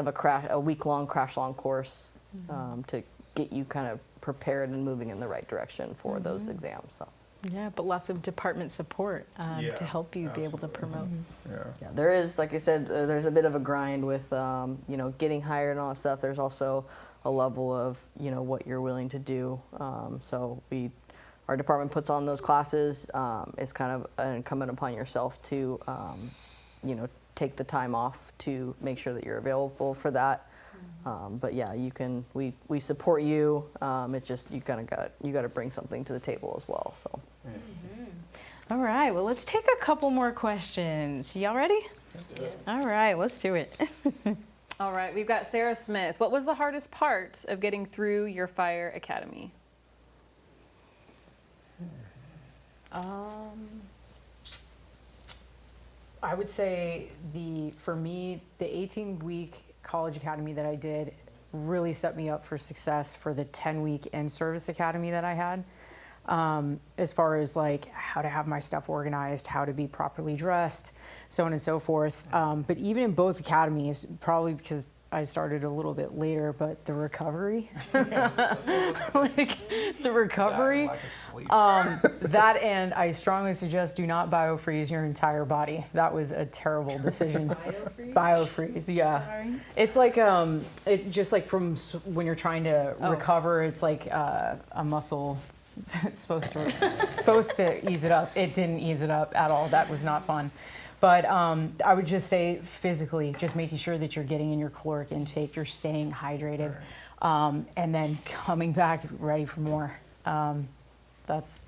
of a week-long crash-long course to get you kind of prepared and moving in the right direction for those exams. So. Yeah, but lots of department support to help you be able to promote. Yeah, there is, like I said, there's a bit of a grind with, you know, getting hired and all that stuff. There's also a level of, you know, what you're willing to do. So our department puts on those classes. It's kind of incumbent upon yourself to, you know, take the time off to make sure that you're available for that. But yeah, you can. We support you. It's just you got to bring something to the table as well. So. All right. Well, let's take a couple more questions. Y'all ready? Yes. All right. Let's do it. All right. We've got Sarah Smith. What was the hardest part of getting through your fire academy? I would say for me, the 18-week college academy that I did really set me up for success for the 10-week in-service academy that I had. As far as like how to have my stuff organized, how to be properly dressed, so on and so forth. But even in both academies, probably because I started a little bit later, but the recovery, like the recovery, that, and I strongly suggest do not biofreeze your entire body. That was a terrible decision. Biofreeze, yeah. Sorry. It's like, it just like from when you're trying to recover, it's like a muscle. It's supposed to ease it up. It didn't ease it up at all. That was not fun. But I would just say physically, just making sure that you're getting in your caloric intake, you're staying hydrated, and then coming back ready for more. That's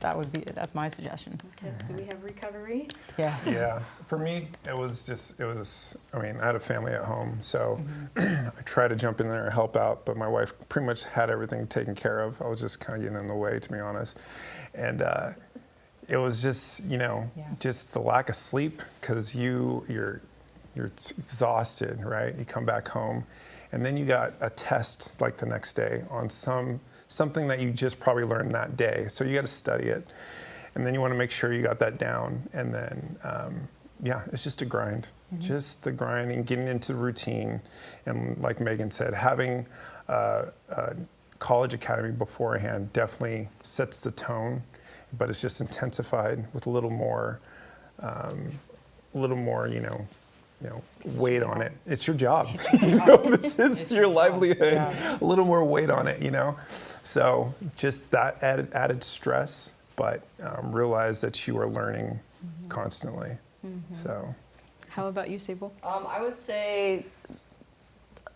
my suggestion. Okay, so we have recovery. Yes. Yeah, for me, it was, I mean, I had a family at home, so I tried to jump in there and help out, but my wife pretty much had everything taken care of. I was just kind of getting in the way, to be honest. And it was just, you know, just the lack of sleep, because you're exhausted, right? You come back home, and then you got a test like the next day on something that you just probably learned that day. So you got to study it, and then you want to make sure you got that down. And then, yeah, it's just a grind, just the grinding, getting into the routine. And like Megan said, having a college academy beforehand definitely sets the tone, but it's just intensified with a little more, you know, weight on it. It's your job. You know, this is your livelihood. Yeah. A little more weight on it, you know. So just that added stress, but realize that you are learning constantly. So. How about you, Sable? I would say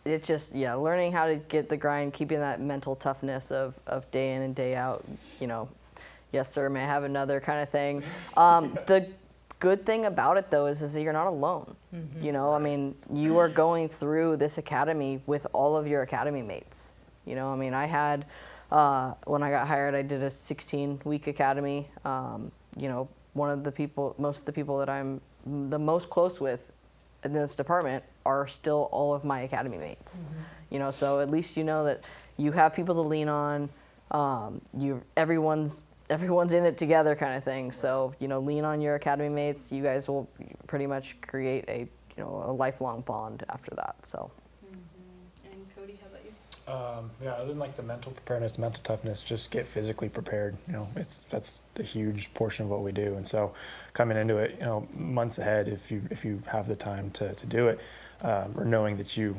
it's just, learning how to get the grind, keeping that mental toughness of day in and day out, you know, yes, sir, may I have another kind of thing. The good thing about it, though, is that you're not alone. You know, I mean, you are going through this academy with all of your academy mates. You know, I mean, I had, when I got hired, I did a 16-week academy. You know, most of the people that I'm the most close with in this department are still all of my academy mates. You know, so at least you know that you have people to lean on. Everyone's in it together, kind of thing. So, you know, lean on your academy mates. You guys will pretty much create a lifelong bond after that. So. And Cody, how about you? Yeah, other than like the mental preparedness, mental toughness, just get physically prepared. You know, that's the huge portion of what we do. And so coming into it, you know, months ahead, if you have the time to do it, or knowing that you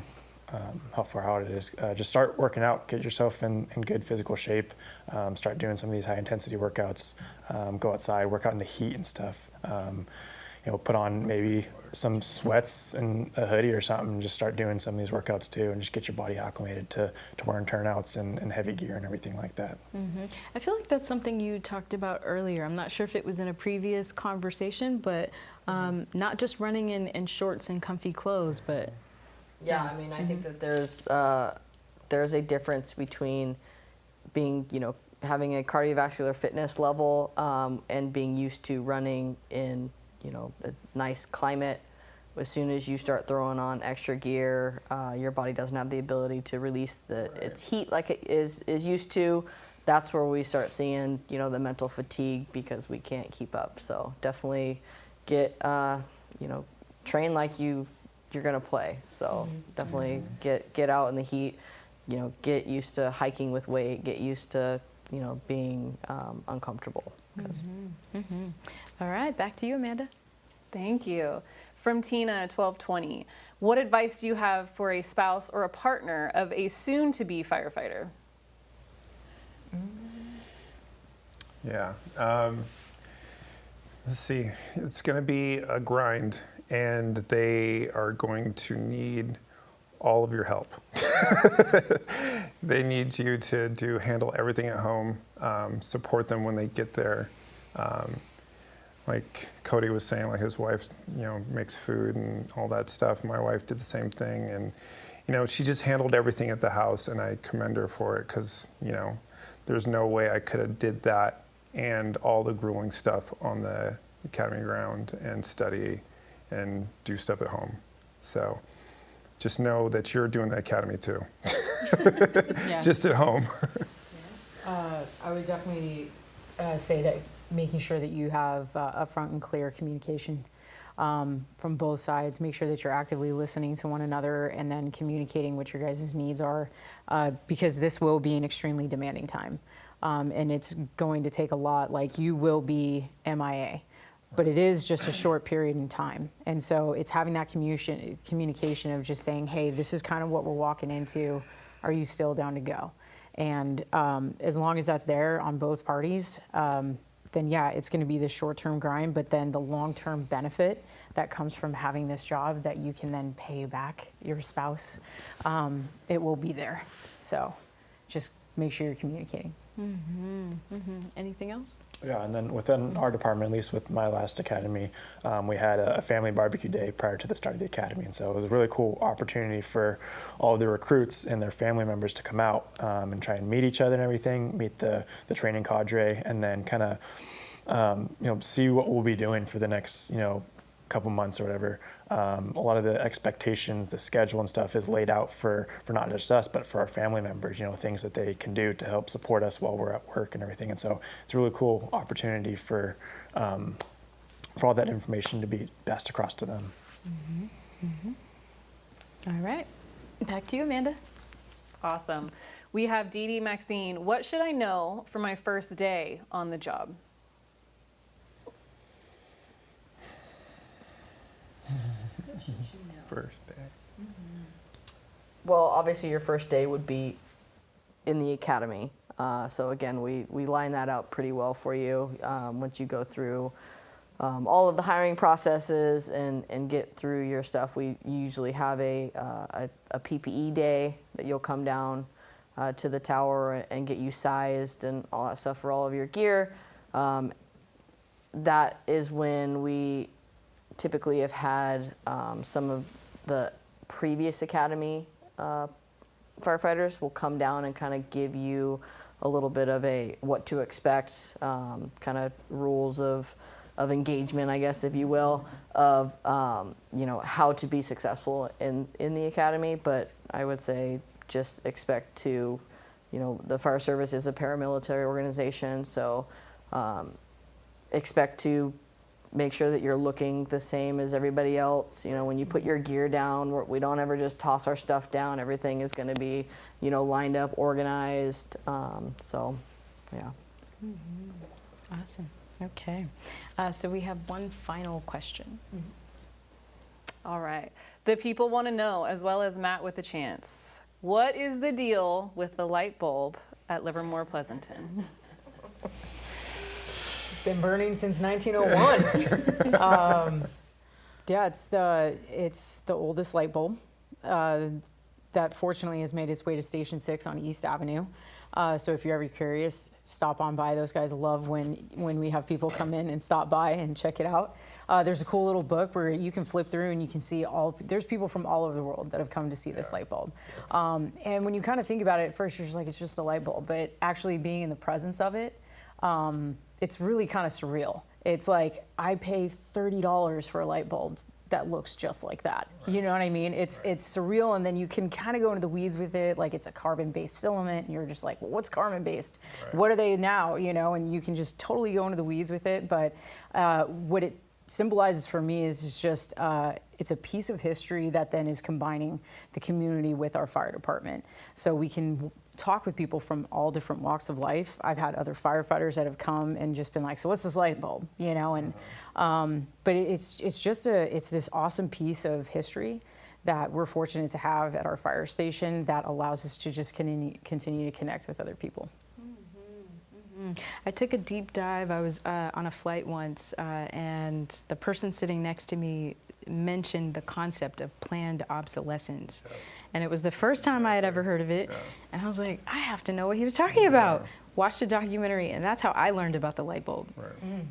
how far out it is, just start working out, get yourself in good physical shape, start doing some of these high intensity workouts, go outside, work out in the heat and stuff. You know, put on maybe some sweats and a hoodie or something, and just start doing some of these workouts too, and just get your body acclimated to wearing turnouts and heavy gear and everything like that. I feel like that's something you talked about earlier. I'm not sure if it was in a previous conversation, but not just running in shorts and comfy clothes, but yeah, I mean, I think that there's a difference between being, you know, having a cardiovascular fitness level and being used to running in, you know, a nice climate. As soon as you start throwing on extra gear, your body doesn't have the ability to release its heat like it is used to. That's where we start seeing, you know, the mental fatigue because we can't keep up. So definitely get, you know, train like you're gonna play. So definitely get out in the heat. You know, get used to hiking with weight. Get used to, you know, being uncomfortable. All right, back to you, Amanda. Thank you. From Tina, 1220, what advice do you have for a spouse or a partner of a soon-to-be firefighter? Yeah. Let's see. It's going to be a grind, and they are going to need all of your help. They need you to handle everything at home, support them when they get there. Like Cody was saying, like his wife, you know, makes food and all that stuff. My wife did the same thing, and you know, she just handled everything at the house, and I commend her for it because, you know, there's no way I could have did that and all the grueling stuff on the academy ground and study and do stuff at home. So just know that you're doing the academy too, just at home. I would definitely say that making sure that you have upfront and clear communication from both sides. Make sure that you're actively listening to one another and then communicating what your guys' needs are, because this will be an extremely demanding time. And it's going to take a lot. Like, you will be MIA, but it is just a short period in time. And so it's having that communication of just saying, hey, this is kind of what we're walking into. Are you still down to go? And as long as that's there on both parties, then yeah, it's going to be the short-term grind, but then the long-term benefit that comes from having this job that you can then pay back your spouse, it will be there. So just make sure you're communicating. Anything else? Yeah, and then within our department, at least with my last academy, we had a family barbecue day prior to the start of the academy. And so it was a really cool opportunity for all of the recruits and their family members to come out and try and meet each other and everything, meet the training cadre, and then kind of, you know, see what we'll be doing for the next, you know, couple months or whatever. A lot of the expectations, the schedule and stuff is laid out for not just us, but for our family members, you know, things that they can do to help support us while we're at work and everything. And so it's a really cool opportunity for all that information to be passed across to them. All right, back to you, Amanda. Awesome. We have Dee Dee Maxine. What should I know for my first day on the job? First day. Well, obviously your first day would be in the academy. So again, we line that out pretty well for you. Once you go through all of the hiring processes and get through your stuff, we usually have a PPE day that you'll come down to the tower and get you sized and all that stuff for all of your gear. That is when we typically have had some of the previous academy firefighters will come down and kind of give you a little bit of a what to expect, kind of rules of engagement, I guess, if you will, of you know, how to be successful in the academy. But I would say just expect to, you know, the fire service is a paramilitary organization, so expect to make sure that you're looking the same as everybody else. You know, when you put your gear down, we don't ever just toss our stuff down. Everything is going to be, you know, lined up, organized. So, yeah. Awesome. Okay. So we have one final question. All right. The people want to know, as well as Matt with a chance, what is the deal with the light bulb at Livermore-Pleasanton? Been burning since 1901. Yeah, it's the oldest light bulb that fortunately has made its way to Station 6 on East Avenue. So if you're ever curious, stop on by. Those guys love when we have people come in and stop by and check it out. There's a cool little book where you can flip through and you can see there's people from all over the world that have come to see this light bulb. And when you kind of think about it at first, you're just like, it's just a light bulb. But actually being in the presence of it, it's really kind of surreal. It's like, I pay $30 for a light bulb that looks just like that. You know what I mean? It's surreal, and then you can kind of go into the weeds with it, like it's a carbon-based filament, and you're just like, well, what's carbon-based? What are they now? You know, and you can just totally go into the weeds with it. But what it symbolizes for me is just, it's a piece of history that then is combining the community with our fire department. So we can talk with people from all different walks of life. I've had other firefighters that have come and just been like, so what's this light bulb? You know, and but it's this awesome piece of history that we're fortunate to have at our fire station that allows us to just continue to connect with other people. I took a deep dive. I was on a flight once, and the person sitting next to me mentioned the concept of planned obsolescence. And it was the first time I had ever heard of it. And I was like, I have to know what he was talking about. Watched a documentary, and that's how I learned about the light bulb.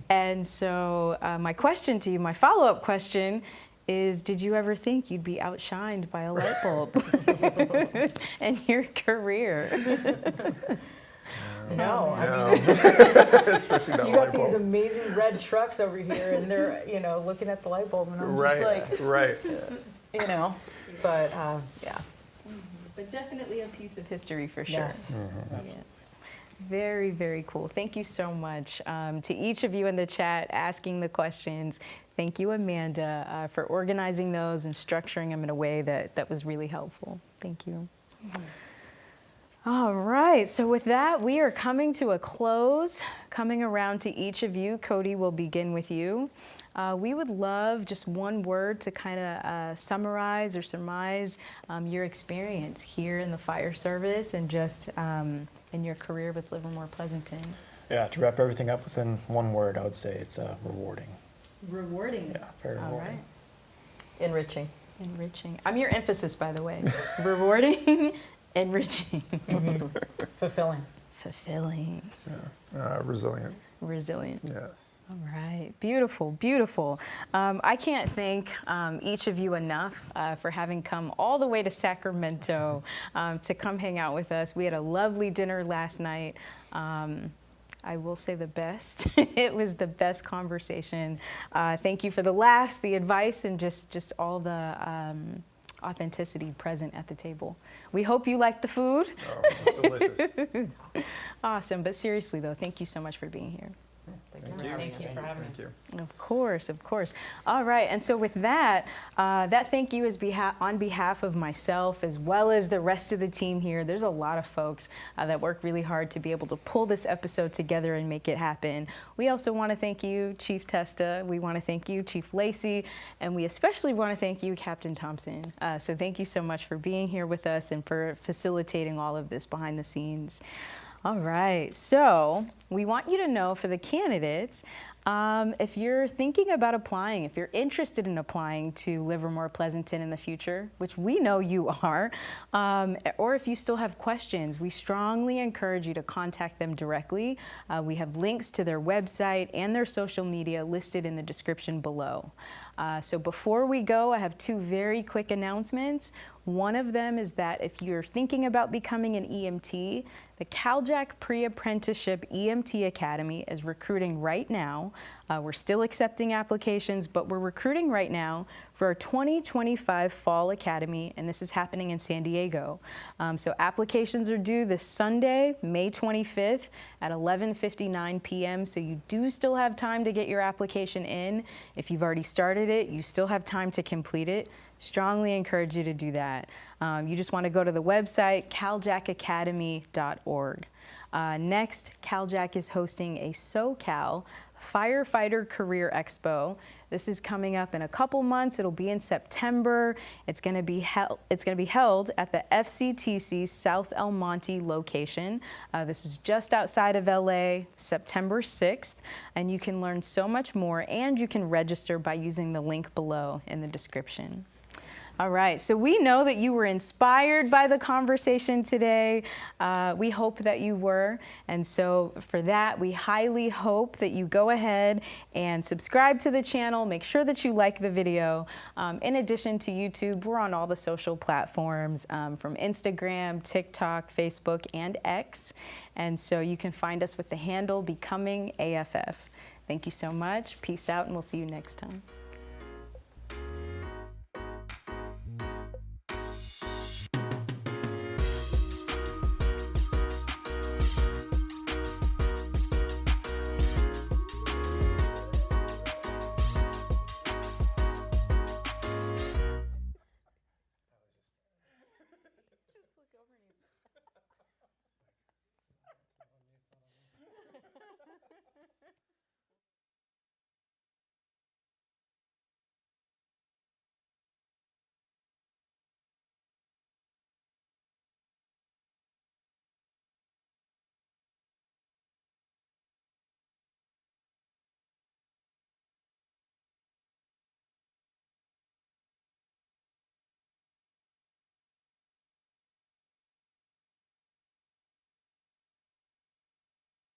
And so my question to you, my follow-up question is, did you ever think you'd be outshined by a light bulb in your career? No, I mean, Especially that you got these amazing red trucks over here, and they're, you know, looking at the light bulb, and I'm just like, you know, but yeah. But definitely a piece of history for sure. Yes. Yeah. Very, very cool. Thank you so much to each of you in the chat asking the questions. Thank you, Amanda, for organizing those and structuring them in a way that was really helpful. Thank you. All right, so with that, we are coming to a close. Coming around to each of you, Cody, will begin with you. We would love just one word to kind of summarize or surmise your experience here in the fire service and just in your career with Livermore-Pleasanton. Yeah, to wrap everything up within one word, I would say it's rewarding. Rewarding. Yeah, very rewarding. All right. Enriching. Enriching. I'm your emphasis, by the way. Rewarding, enriching. Fulfilling. Fulfilling. Resilient. Resilient. Yes. All right, beautiful, beautiful. I can't thank each of you enough for having come all the way to Sacramento to come hang out with us. We had a lovely dinner last night. I will say the best. It was the best conversation. Thank you for the laughs, the advice, and just all the authenticity present at the table. We hope you like the food. Oh, it's delicious. Awesome, but seriously though, thank you so much for being here. Thank you for having us. Of course, of course. All right, and so with that, that thank you is on behalf of myself as well as the rest of the team here. There's a lot of folks that work really hard to be able to pull this episode together and make it happen. We also want to thank you, Chief Testa. We want to thank you, Chief Lacey, and we especially want to thank you, Captain Thompson. So thank you so much for being here with us and for facilitating all of this behind the scenes. All right, so we want you to know for the candidates, if you're thinking about applying, if you're interested in applying to Livermore-Pleasanton in the future, which we know you are, or if you still have questions, we strongly encourage you to contact them directly. We have links to their website and their social media listed in the description below. So before we go, I have two very quick announcements. One of them is that if you're thinking about becoming an EMT, the Cal-JAC Pre-Apprenticeship EMT Academy is recruiting right now. We're still accepting applications, but we're recruiting right now for our 2025 Fall Academy, and this is happening in San Diego. So applications are due this Sunday, May 25th at 11:59 p.m. So you do still have time to get your application in. If you've already started it, you still have time to complete it. Strongly encourage you to do that. You just want to go to the website, caljacacademy.org. Next, Cal-JAC is hosting a SoCal Firefighter Career Expo. This is coming up in a couple months. It'll be in September. It's going to be held at the FCTC South El Monte location. This is just outside of LA, September 6th, and you can learn so much more, and you can register by using the link below in the description. All right, so we know that you were inspired by the conversation today. We hope that you were, and so for that, we highly hope that you go ahead and subscribe to the channel. Make sure that you like the video. In addition to YouTube, we're on all the social platforms from Instagram, TikTok, Facebook, and X, and so you can find us with the handle Becoming AFF. Thank you so much. Peace out, and we'll see you next time.